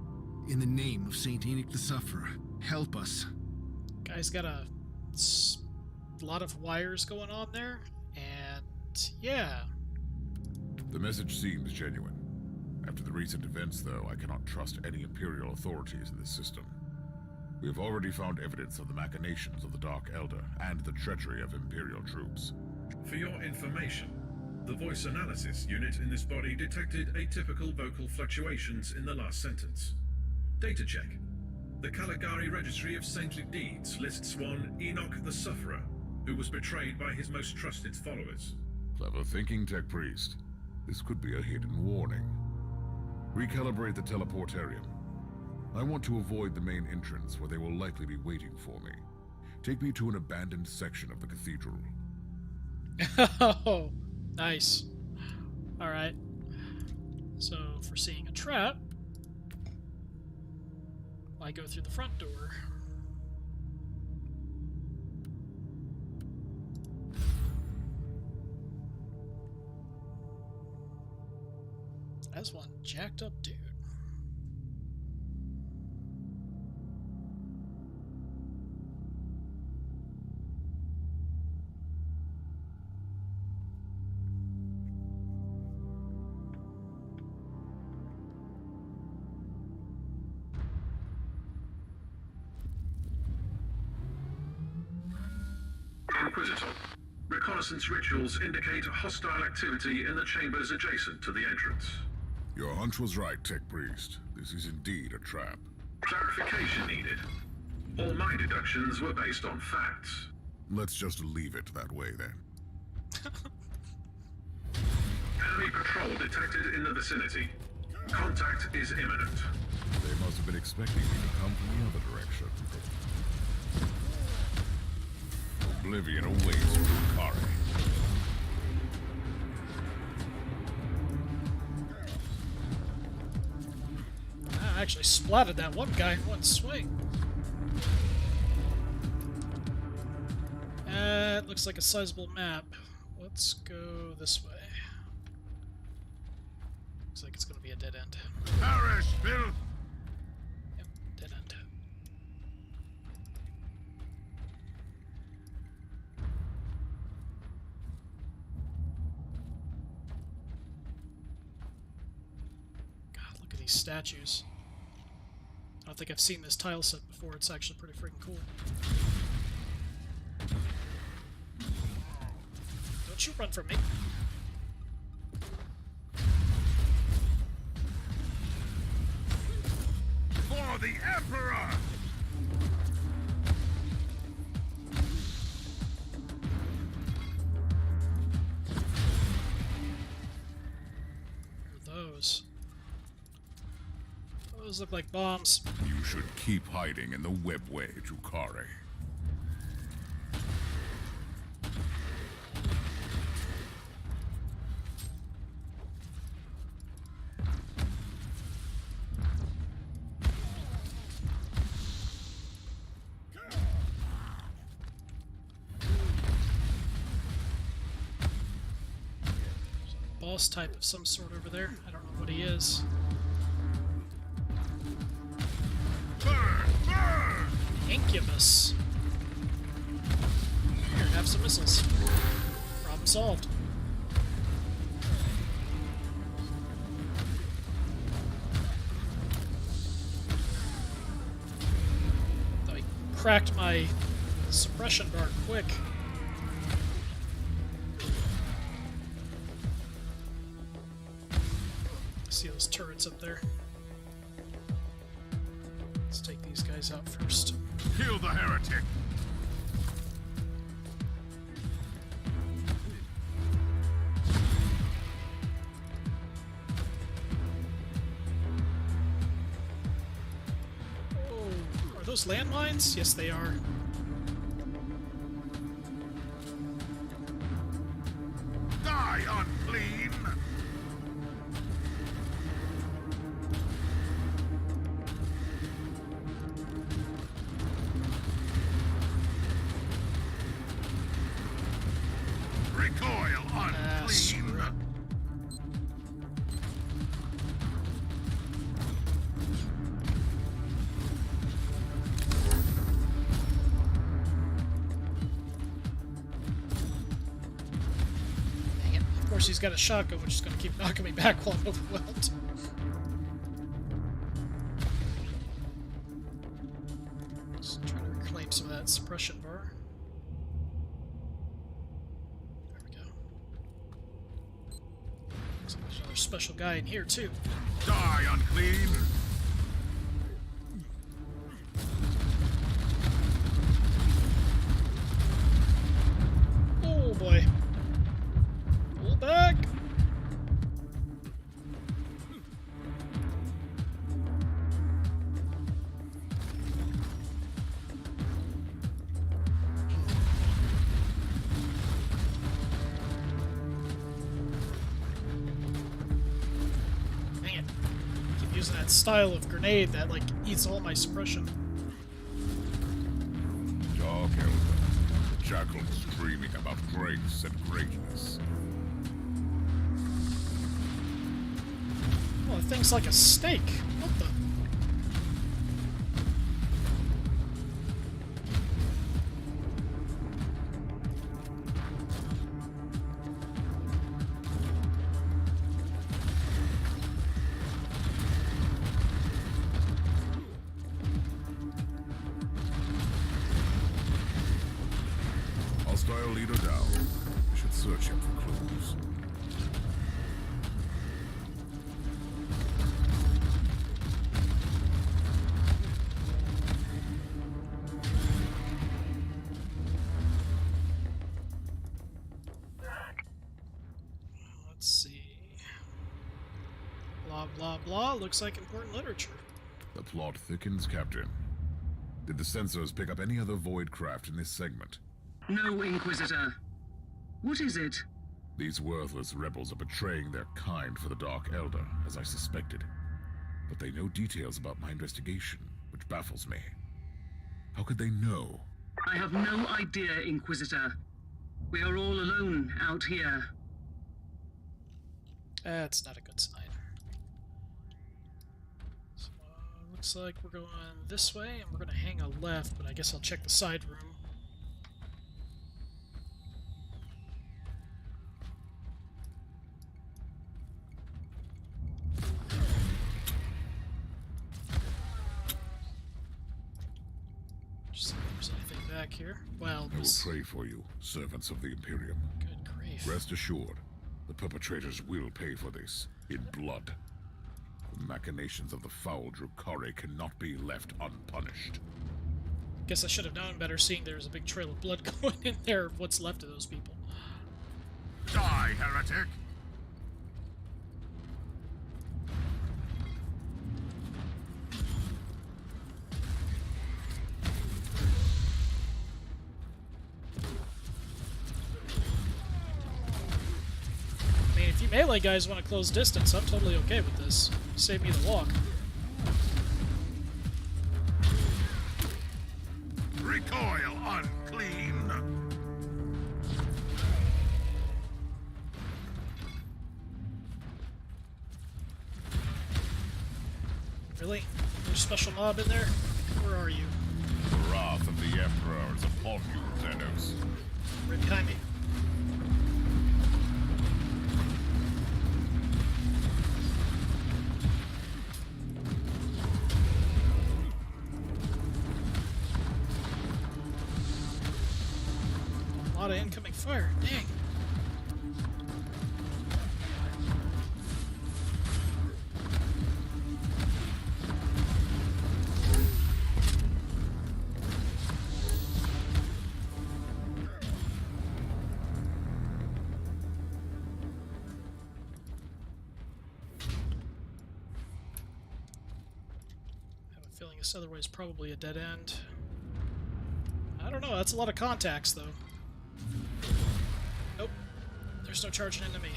In the name of Saint Enoch the Sufferer, help us. Guy's got a lot of wires going on there, and yeah. The message seems genuine. After the recent events, though, I cannot trust any Imperial authorities in this system. We have already found evidence of the machinations of the Dark Elder and the treachery of Imperial troops. For your information, the voice analysis unit in this body detected atypical vocal fluctuations in the last sentence. Data check. The Caligari Registry of Saintly Deeds lists one Enoch the Sufferer, who was betrayed by his most trusted followers. Clever thinking, Tech Priest. This could be a hidden warning. Recalibrate the teleportarium. I want to avoid the main entrance where they will likely be waiting for me. Take me to an abandoned section of the cathedral. Oh, nice. Alright. So, for seeing a trap, I go through the front door. That's one jacked up dude. Inquisitor, reconnaissance rituals indicate hostile activity in the chambers adjacent to the entrance. Your hunch was right, Tech Priest. This is indeed a trap. Clarification needed. All my deductions were based on facts. Let's just leave it that way, then. Enemy patrol detected in the vicinity. Contact is imminent. They must have been expecting me to come from the other direction. Oblivion awaits Drukari. I actually splatted that one guy in one swing. It looks like a sizable map. Let's go this way. Looks like it's going to be a dead end. Perish, filth! Yep, dead end. God, look at these statues. I don't think I've seen this tile set before. It's actually pretty freaking cool. Don't you run from me. For the Emperor! What are those? Those look like bombs. You should keep hiding in the webway, Drukari. Boss type of some sort over there. I don't know what he is. Burn! Burn! Incubus. Here, have some missiles. Problem solved. cracked my suppression bar quick. See those turrets up there? Let's take these guys out first. Kill the heretic! Oh, are those landmines? Yes, they are. Die, unclean! Recoil, unclean! Dang it. Of course, he's got a shotgun, which is going to keep knocking me back while I'm overwhelmed. Just trying to reclaim some of that suppression bar. There we go. Looks like there's another special guy in here, too. Die, unclean! Oh boy. Pull back. Dang it. Keep using that style of grenade that like eats all my suppression. Dark Elder, the jackal screaming about grace and greatness. Oh, the thing's like a snake. What the? Hostile leader down. We should search him for clues. Let's see. Blah, blah, blah. Looks like important literature. The plot thickens, Captain. Did the sensors pick up any other void craft in this segment? No, Inquisitor. What is it? These worthless rebels are betraying their kind for the Dark Elder, as I suspected. But they know details about my investigation, which baffles me. How could they know? I have no idea, Inquisitor. We are all alone out here. That's not a good sign. So, looks like we're going this way, and we're going to hang a left, but I guess I'll check the side room. Just see if there's anything back here. Well, I will pray for you, servants of the Imperium. good grief. Rest assured, the perpetrators will pay for this, in blood. The machinations of the foul Drukhari cannot be left unpunished. Guess I should have known better, seeing there's a big trail of blood going in there of what's left of those people. Die, heretic! I mean, if you melee guys want to close distance, I'm totally okay with this. Save me the walk. Recoil, unclean! Really? There's a special mob in there? Where are you? The wrath of the Emperor is upon you, Xenos. Right behind me. lot of incoming fire. Dang. Feeling this other way is probably a dead end. I don't know, that's a lot of contacts, though. Nope. There's no charging into me.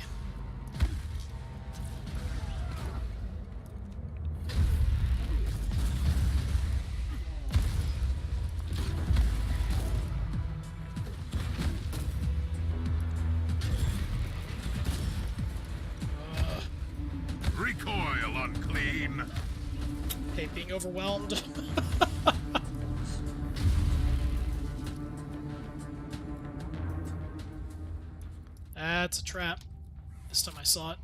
Recoil, unclean! Hate being overwhelmed. That's a trap. This time I saw it.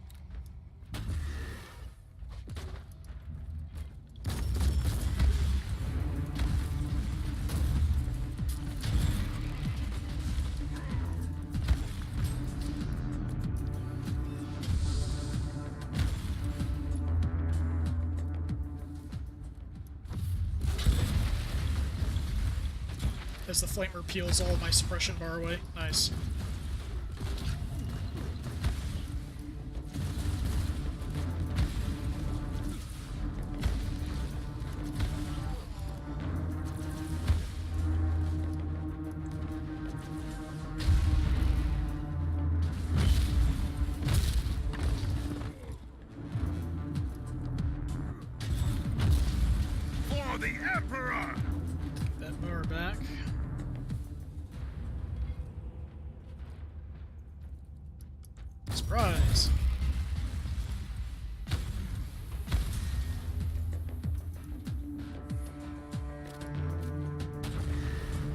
As the flamer peels all of my suppression bar away. Nice. For the Emperor! Get that bar back. Surprise!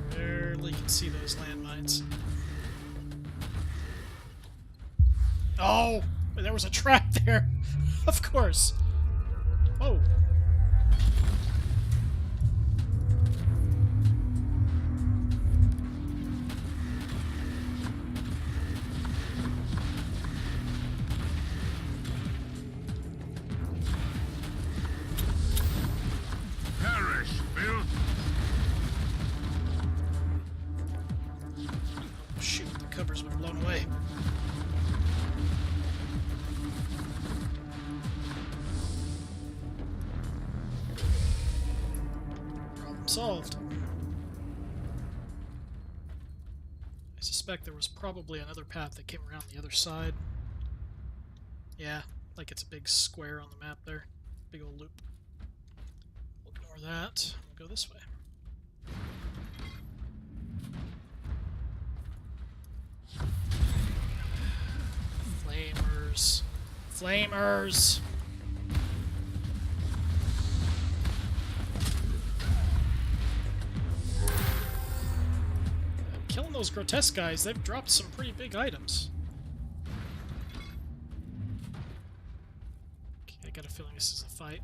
Barely can see those landmines. Oh! There was a trap there! Of course! Whoa! Perish, filth! Shoot, the cover's been blown away. Problem solved. I suspect there was probably another path that came around the other side. Yeah, like it's a big square on the map there. Big old loop. We'll ignore that. We'll go this way. Flamers. Flamers! Killing those grotesque guys, they've dropped some pretty big items. Okay, I got a feeling this is a fight.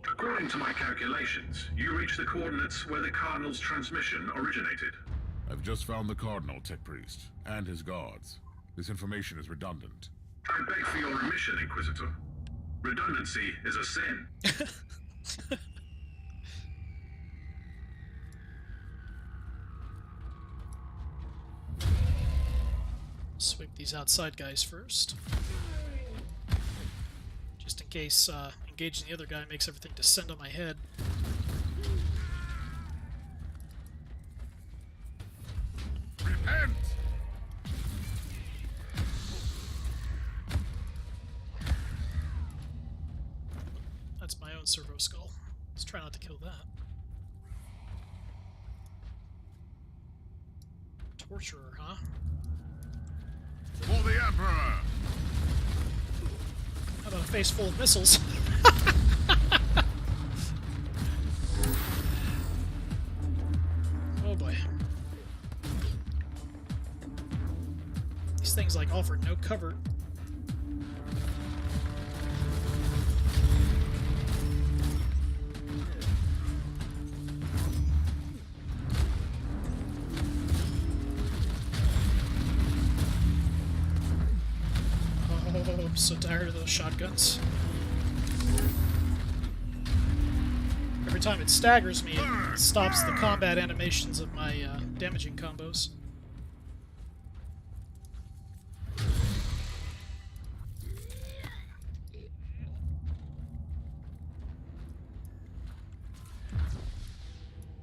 According to my calculations, you reached the coordinates where the Cardinal's transmission originated. I've just found the Cardinal, Tech Priest, and his guards. This information is redundant. I beg for your remission, Inquisitor. Redundancy is a sin. Sweep these outside guys first. Just in case engaging the other guy makes everything descend on my head. Repent! That's my own servo skull. Let's try not to kill that. Torturer, huh? For the Emperor! How about a face full of missiles? Oh boy. These things like offer no cover. so tired of those shotguns. Every time it staggers me, it stops the combat animations of my damaging combos.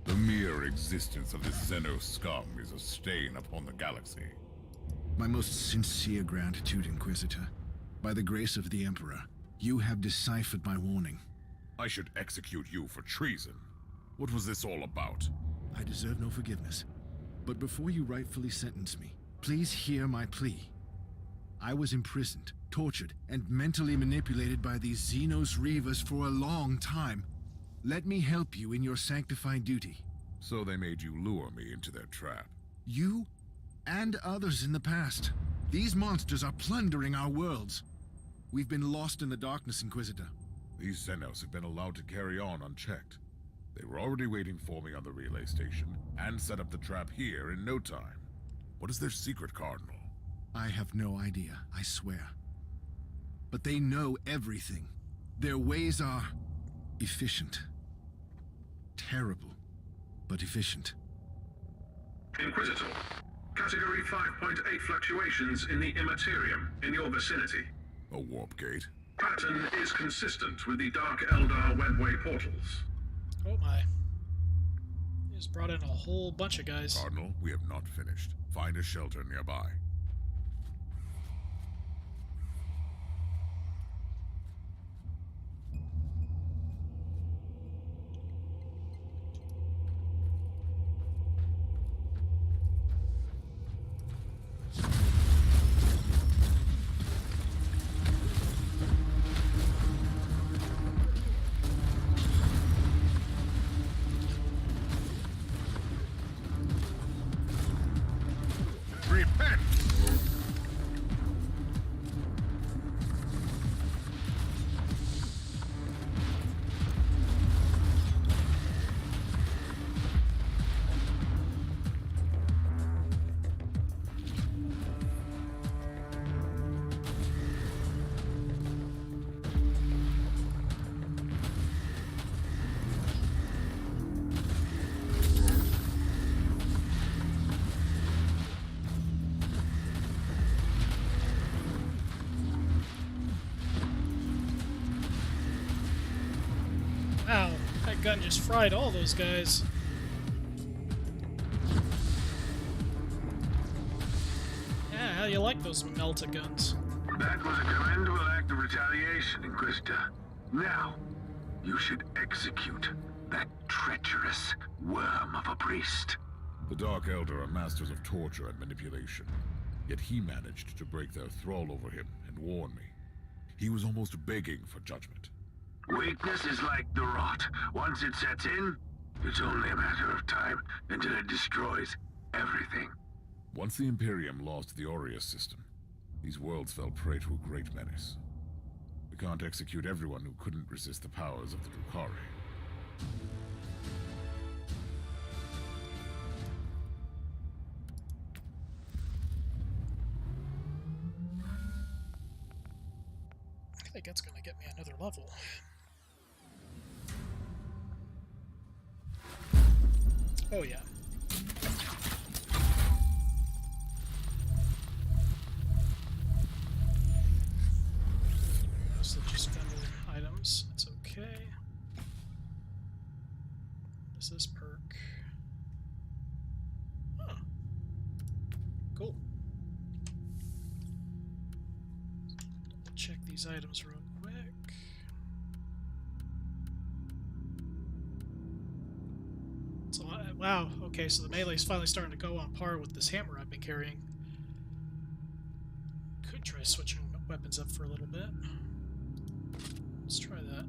The mere existence of this Xeno scum is a stain upon the galaxy. My most sincere gratitude, Inquisitor. By the grace of the Emperor, you have deciphered my warning. I should execute you for treason. What was this all about? I deserve no forgiveness. But before you rightfully sentence me, please hear my plea. I was imprisoned, tortured, and mentally manipulated by these Xenos Reavers for a long time. Let me help you in your sanctified duty. So they made you lure me into their trap. You and others in the past. These monsters are plundering our worlds. We've been lost in the darkness, Inquisitor. These Xenos have been allowed to carry on unchecked. They were already waiting for me on the relay station, and set up the trap here in no time. What is their secret, Cardinal? I have no idea, I swear. But they know everything. Their ways are efficient. Terrible, but efficient. Inquisitor, Category 5.8 fluctuations in the Immaterium in your vicinity. A warp gate? Pattern is consistent with the Dark Eldar webway portals. Oh my. He just brought in a whole bunch of guys. Cardinal, we have not finished. Find a shelter nearby. Repent! Wow, that gun just fried all those guys. Yeah, how do you like those Melta guns? That was a commendable act of retaliation, Inquisitor. Now, you should execute that treacherous worm of a priest. The Dark Elder are masters of torture and manipulation. Yet he managed to break their thrall over him and warn me. He was almost begging for judgment. Weakness is like the rot. Once it sets in, it's only a matter of time until it destroys everything. Once the Imperium lost the Aureus system, these worlds fell prey to a great menace. We can't execute everyone who couldn't resist the powers of the Drukhari. I think that's gonna get me another level. Oh yeah. So just vendor items. It's okay. What is this perk? Huh. Cool. Check these items real quick. So, wow, okay, so the melee's finally starting to go on par with this hammer I've been carrying. Could try switching weapons up for a little bit. Let's try that.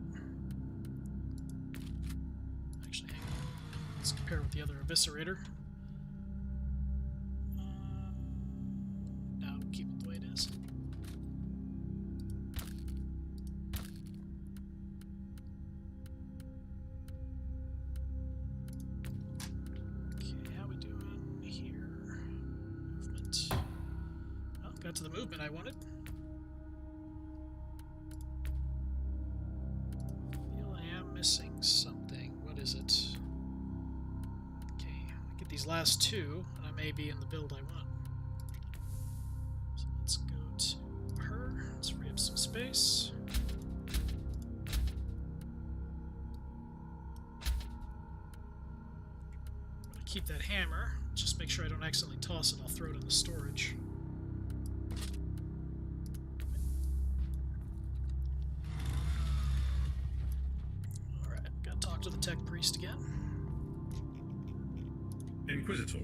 Actually, hang on. Let's compare with the other Eviscerator. No, keep it the way it is. Okay, how we doing here? Movement. Well, got to the movement I wanted. last two, and I may be in the build I want. So let's go to her. Let's free up some space. I'm gonna keep that hammer. Just make sure I don't accidentally toss it. I'll throw it in the storage. Alright, gotta talk to the tech priest again. Inquisitor,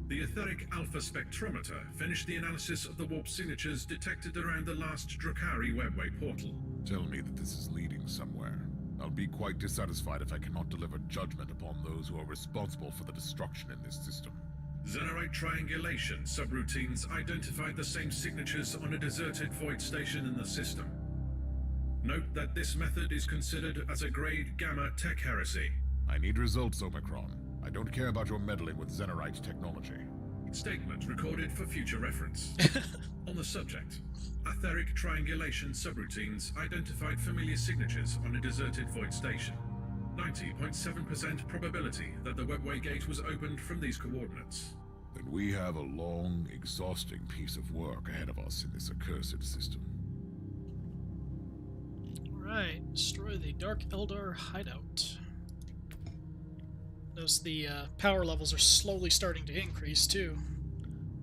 the etheric alpha spectrometer finished the analysis of the warp signatures detected around the last Drakari webway portal. Tell me that this is leading somewhere. I'll be quite dissatisfied if I cannot deliver judgment upon those who are responsible for the destruction in this system. Xenorite triangulation subroutines identified the same signatures on a deserted void station in the system. Note that this method is considered as a grade Gamma tech heresy. I need results, Omicron. I don't care about your meddling with Xenorite technology. Statement recorded for future reference. On the subject, etheric triangulation subroutines identified familiar signatures on a deserted void station. 90.7% probability that the webway gate was opened from these coordinates. Then we have a long, exhausting piece of work ahead of us in this accursed system. Alright, destroy the Dark Eldar hideout. Notice the power levels are slowly starting to increase too,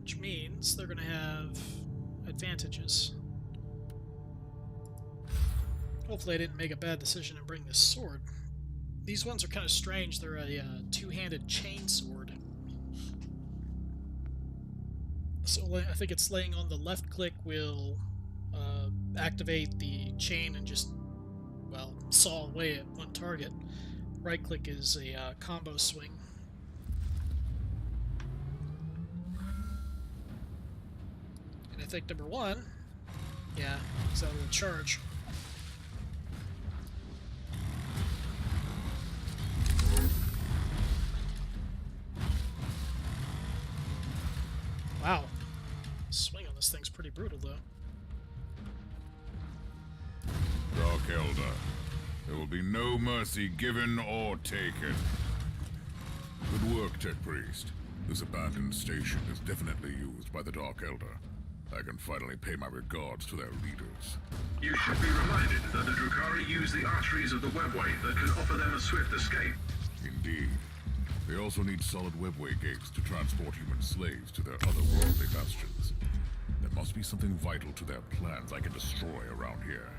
which means they're going to have advantages. Hopefully I didn't make a bad decision and bring this sword. These ones are kind of strange. They're a two-handed chain sword. So I think it's laying on the left click will activate the chain and just, well, saw away at one target. Right click is a combo swing. And I think number one, yeah, is that little charge. Wow. Swing on this thing's pretty brutal, though. Dark Elder. There will be no mercy given or taken. Good work, Tech Priest. This abandoned station is definitely used by the Dark Elder. I can finally pay my regards to their leaders. You should be reminded that the Drakari use the arteries of the webway that can offer them a swift escape. Indeed. They also need solid webway gates to transport human slaves to their otherworldly bastions. There must be something vital to their plans I can destroy around here.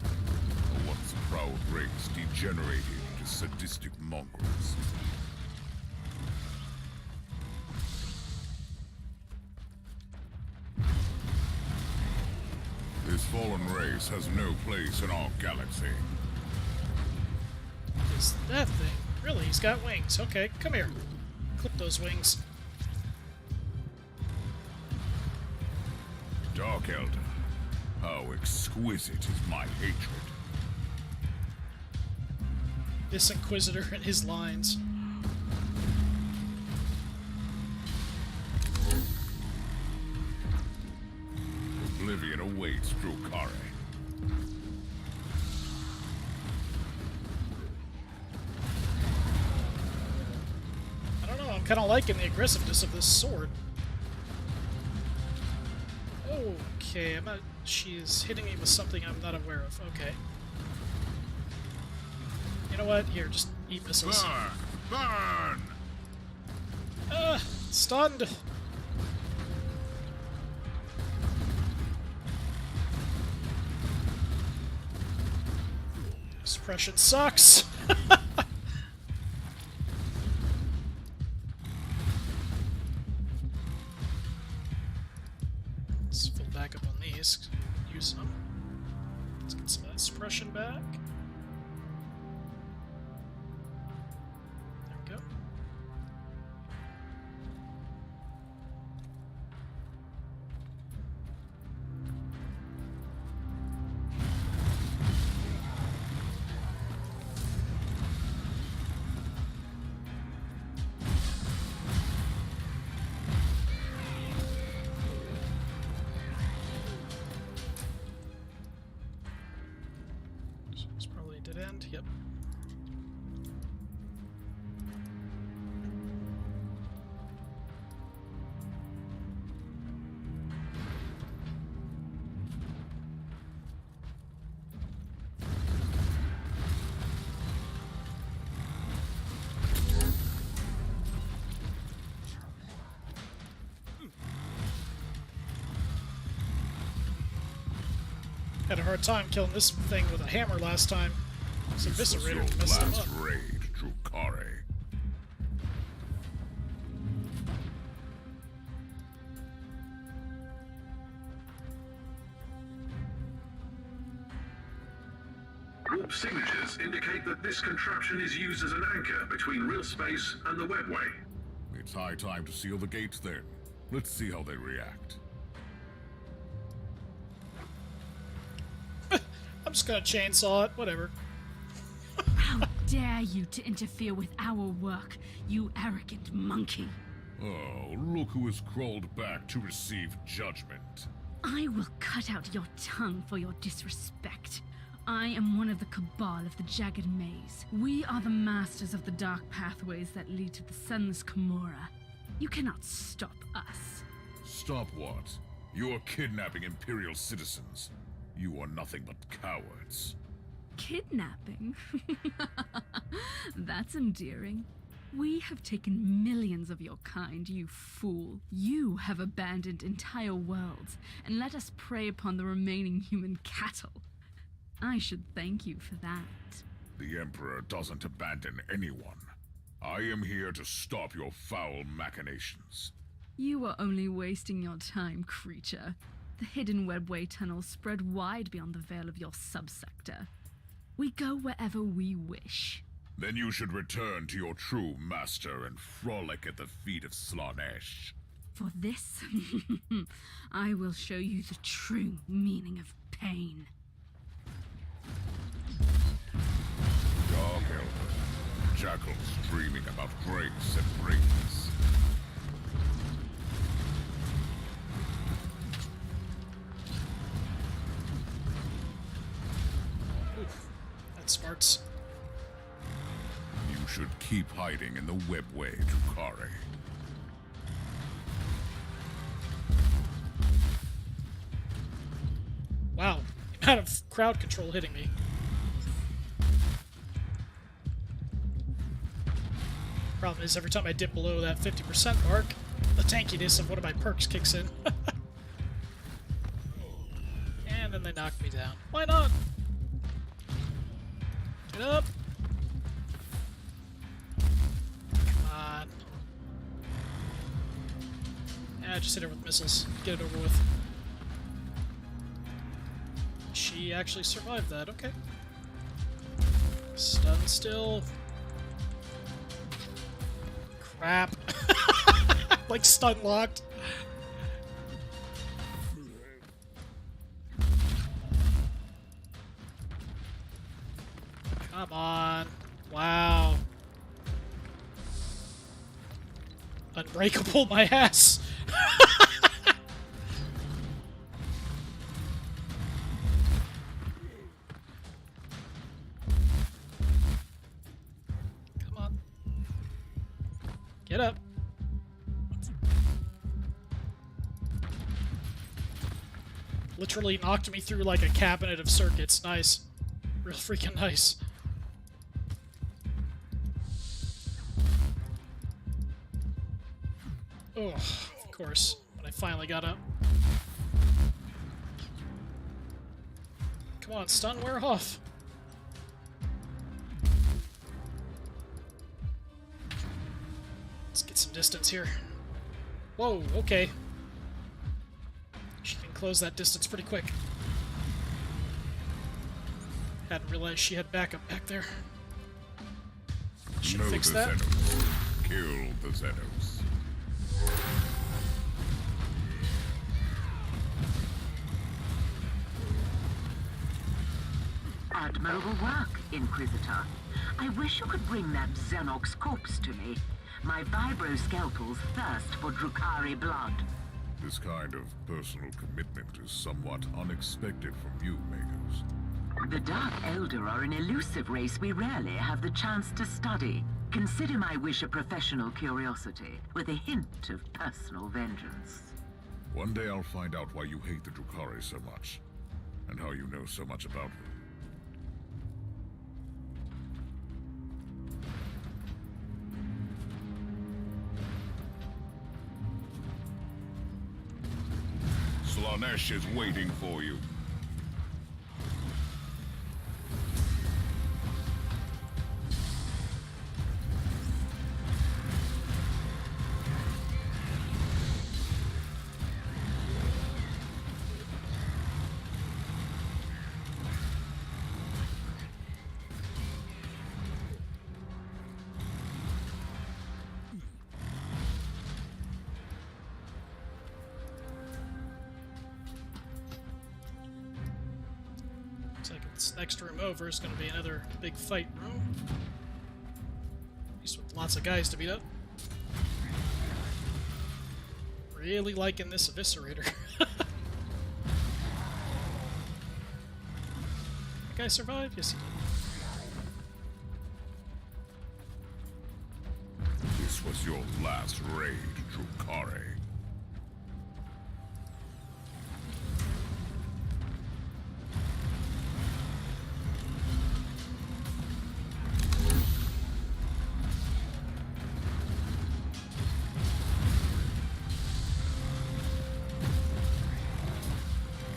A once proud race degenerated into sadistic mongrels. This fallen race has no place in our galaxy. Is that thing? Really? He's got wings. Okay, come here. Clip those wings. Dark Elder, how exquisite is my hatred. This Inquisitor and his lines. Oblivion awaits Drukari. I don't know, I'm kind of liking the aggressiveness of this sword. Okay, I'm not... She's hitting me with something I'm not aware of. Okay. You know what? Here, just eat missiles. Burn! Burn! Stunned! Suppression sucks! Let's fill back up on these. Use them. Let's get some of that suppression back. There we go. It's probably a dead end. Yep. Had a hard time killing this thing with a hammer last time. This This was your eviscerator messed him last up. raid, Drukari. Warp signatures indicate that this contraption is used as an anchor between real space and the webway. It's high time to seal the gates then. Let's see how they react. I'm just gonna chainsaw it, whatever. How dare you to interfere with our work, you arrogant monkey. Oh, look who has crawled back to receive judgment. I will cut out your tongue for your disrespect. I am one of the Cabal of the Jagged Maze. We are the masters of the dark pathways that lead to the Sun's Kimura. You cannot stop us. Stop what? You are kidnapping Imperial citizens. You are nothing but cowards. Kidnapping? That's endearing. We have taken millions of your kind, you fool. You have abandoned entire worlds and let us prey upon the remaining human cattle. I should thank you for that. The Emperor doesn't abandon anyone. I am here to stop your foul machinations. You are only wasting your time, creature. The hidden webway tunnels spread wide beyond the veil of your subsector. We go wherever we wish. Then you should return to your true master and frolic at the feet of Slaanesh. For this, I will show you the true meaning of pain. Dark Elder. Jackals dreaming about grace and brains. Oof, that smarts. You should keep hiding in the webway, Drukari. Wow, the amount of crowd control hitting me. Problem is, every time I dip below that 50% mark, the tankiness of one of my perks kicks in. And then they knock me down. Why not? Get up! Come on. Yeah, just hit her with missiles. Get it over with. She actually survived that, okay. Stun still. Crap. Like stun locked. Come on. Wow. Unbreakable my ass. Come on. Get up. Literally knocked me through like a cabinet of circuits. Nice. Real freaking nice. Oh, of course. When I finally got up. Come on, stun, wear off. Let's get some distance here. Whoa, okay. She can close that distance pretty quick. Hadn't realized she had backup back there. Should Know fix the that. Xenos. Kill the Xenos. Admirable work, Inquisitor. I wish you could bring that Xenox corpse to me. My vibroscalpels thirst for Drukari blood. This kind of personal commitment is somewhat unexpected from you, Magos. The Dark Elder are an elusive race we rarely have the chance to study. Consider my wish a professional curiosity, with a hint of personal vengeance. One day I'll find out why you hate the Drukari so much, and how you know so much about them. Slaanesh is waiting for you. Looks like this next room over is going to be another big fight room. At least with lots of guys to beat up. Really liking this Eviscerator. That guy survived? Yes, he did. This was your last raid, Drukari.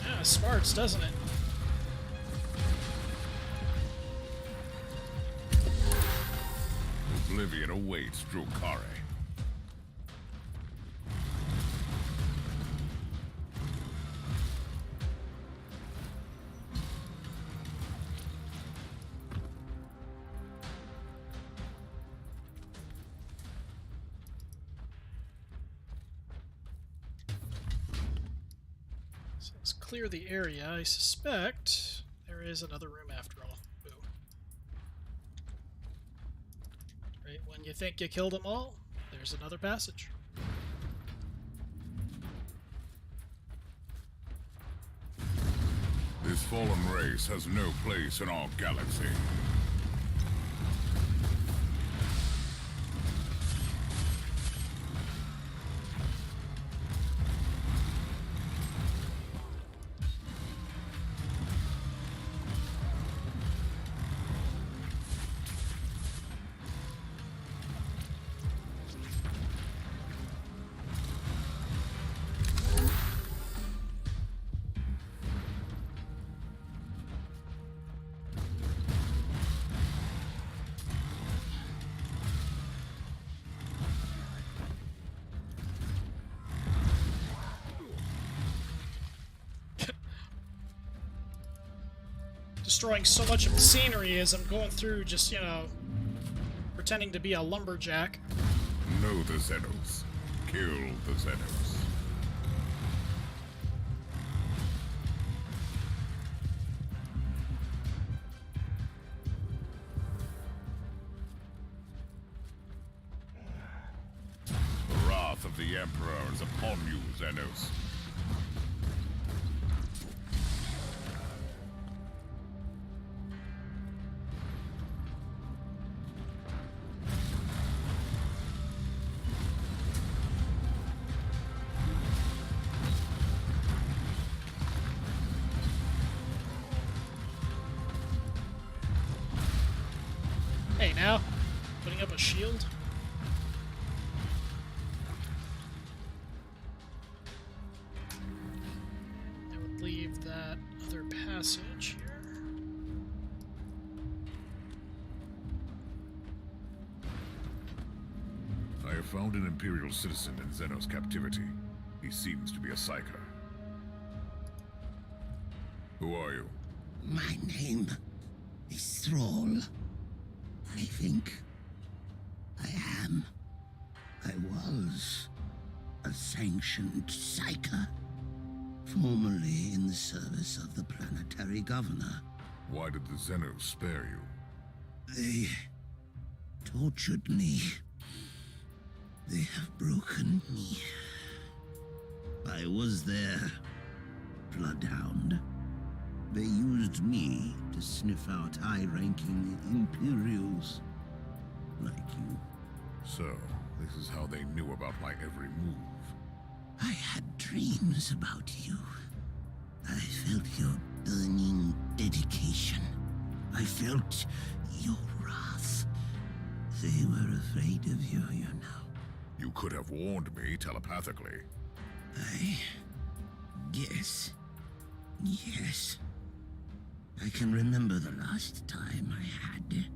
Yeah, smarts, doesn't it? Oblivion awaits, Drukari. So let's clear the area. I suspect there is another room after all. Boo. Right when you think you killed them all, there's another passage. This fallen race has no place in our galaxy. Destroying so much of the scenery as I'm going through, just, you know, pretending to be a lumberjack. Know the Xenos. Kill the Xenos. The wrath of the Emperor is upon you, Xenos. Hey, now, putting up a shield. That would leave that other passage here. I have found an Imperial citizen in Xenos captivity. He seems to be a psyker. Who are you? My name is Thrall. I think I was a sanctioned psyker, formerly in the service of the planetary governor. Why did the Xenos spare you? They tortured me. They have broken me. I was their bloodhound. They used me to sniff out high-ranking Imperials like you. So, this is how they knew about my every move. I had dreams about you. I felt your burning dedication. I felt your wrath. They were afraid of you, you know. You could have warned me telepathically. I guess. Yes. I can remember the last time I had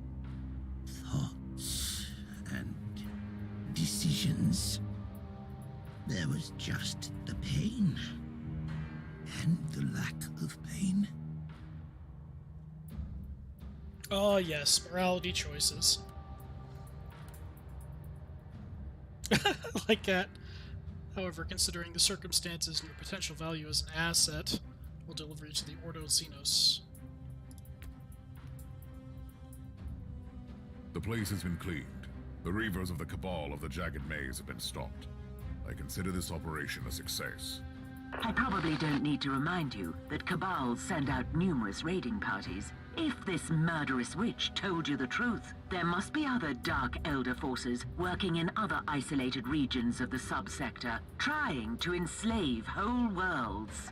thoughts and decisions. There was just the pain and the lack of pain. Oh yes, morality choices. Like that. However, considering the circumstances and your potential value as an asset, we'll deliver you to the Ordo Xenos. The place has been cleaned. The reavers of the Cabal of the Jagged Maze have been stopped. I consider this operation a success. I probably don't need to remind you that Cabals send out numerous raiding parties. If this murderous witch told you the truth, there must be other Dark Elder forces working in other isolated regions of the subsector, trying to enslave whole worlds.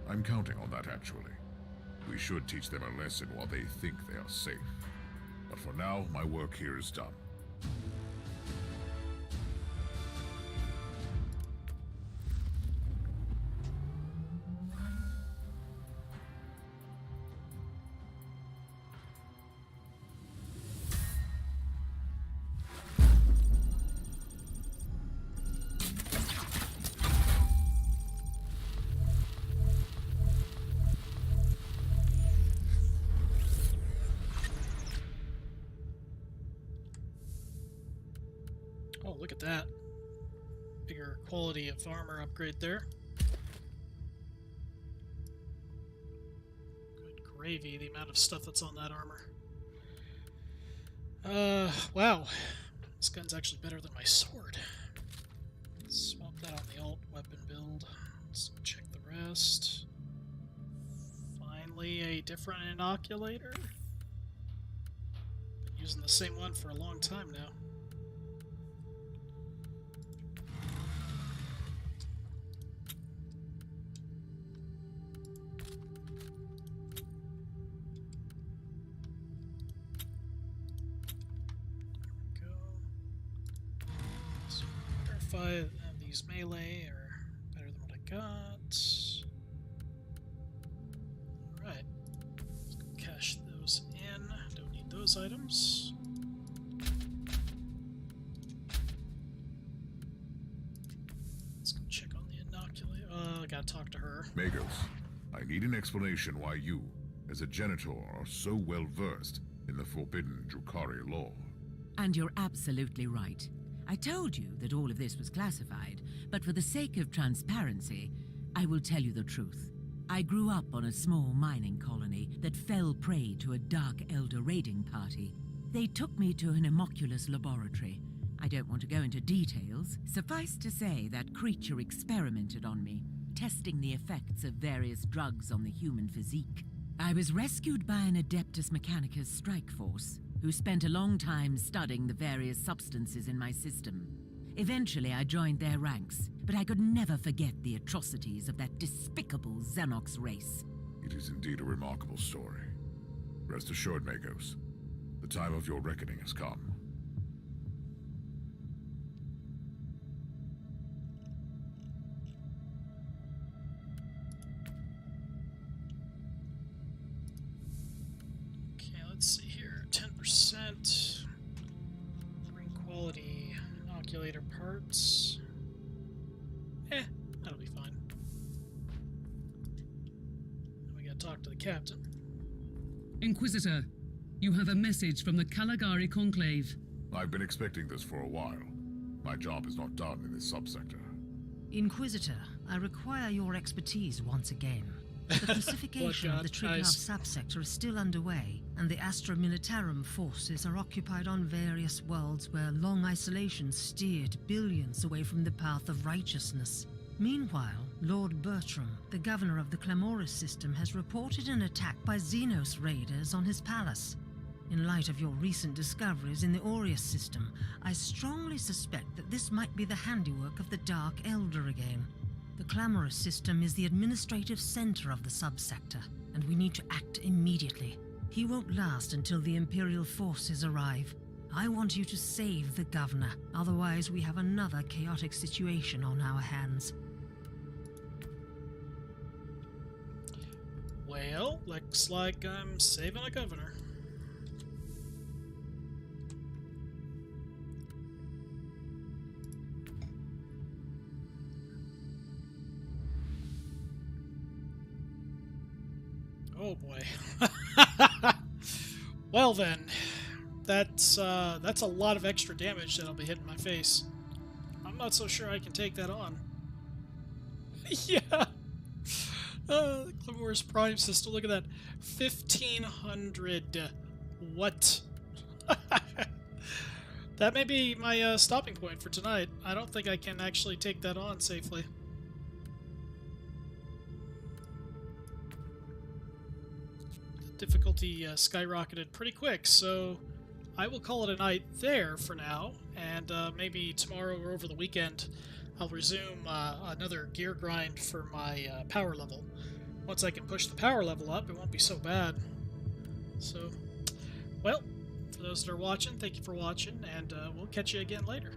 I'm counting on that, actually. We should teach them a lesson while they think they are safe. But for now, my work here is done. Oh, look at that. Bigger quality of armor upgrade there. Good gravy, the amount of stuff that's on that armor. Wow. This gun's actually better than my sword. Let's swap that on the alt weapon build. Let's check the rest. Finally, a different inoculator. Been using the same one for a long time now. These melee are better than what I got. Alright. Let's go cash those in. Don't need those items. Let's go check on the inoculator. I gotta talk to her. Magos, I need an explanation why you, as a janitor, are so well versed in the forbidden Drukhari law. And you're absolutely right. I told you that all of this was classified, but for the sake of transparency, I will tell you the truth. I grew up on a small mining colony that fell prey to a Dark Elder raiding party. They took me to an homunculus laboratory. I don't want to go into details. Suffice to say that creature experimented on me, testing the effects of various drugs on the human physique. I was rescued by an Adeptus Mechanicus strike force, who spent a long time studying the various substances in my system. Eventually, I joined their ranks, but I could never forget the atrocities of that despicable Xenox race. It is indeed a remarkable story. Rest assured, Magos, the time of your reckoning has come. Okay, let's see here. 10%. Bring quality inoculator parts. That'll be fine. Then we gotta talk to the captain. Inquisitor, you have a message from the Caligari Conclave. I've been expecting this for a while. My job is not done in this subsector. Inquisitor, I require your expertise once again. The pacification of the Triglav subsector is still underway, and the Astra Militarum forces are occupied on various worlds where long isolation steered billions away from the path of righteousness. Meanwhile, Lord Bertram, the governor of the Clamoris system, has reported an attack by Xenos raiders on his palace. In light of your recent discoveries in the Aureus system, I strongly suspect that this might be the handiwork of the Dark Elder again. The Clamoris system is the administrative center of the subsector, and we need to act immediately. He won't last until the Imperial forces arrive. I want you to save the governor, otherwise we have another chaotic situation on our hands. Well, looks like I'm saving a governor. Oh boy. Well then, that's a lot of extra damage that'll be hitting my face. I'm not so sure I can take that on. Yeah. Clamoris Prime System, look at that. 1,500. What? That may be my stopping point for tonight. I don't think I can actually take that on safely. The difficulty skyrocketed pretty quick, so I will call it a night there for now, and maybe tomorrow or over the weekend I'll resume another gear grind for my power level. Once I can push the power level up, it won't be so bad. So, well, for those that are watching, thank you for watching, and we'll catch you again later.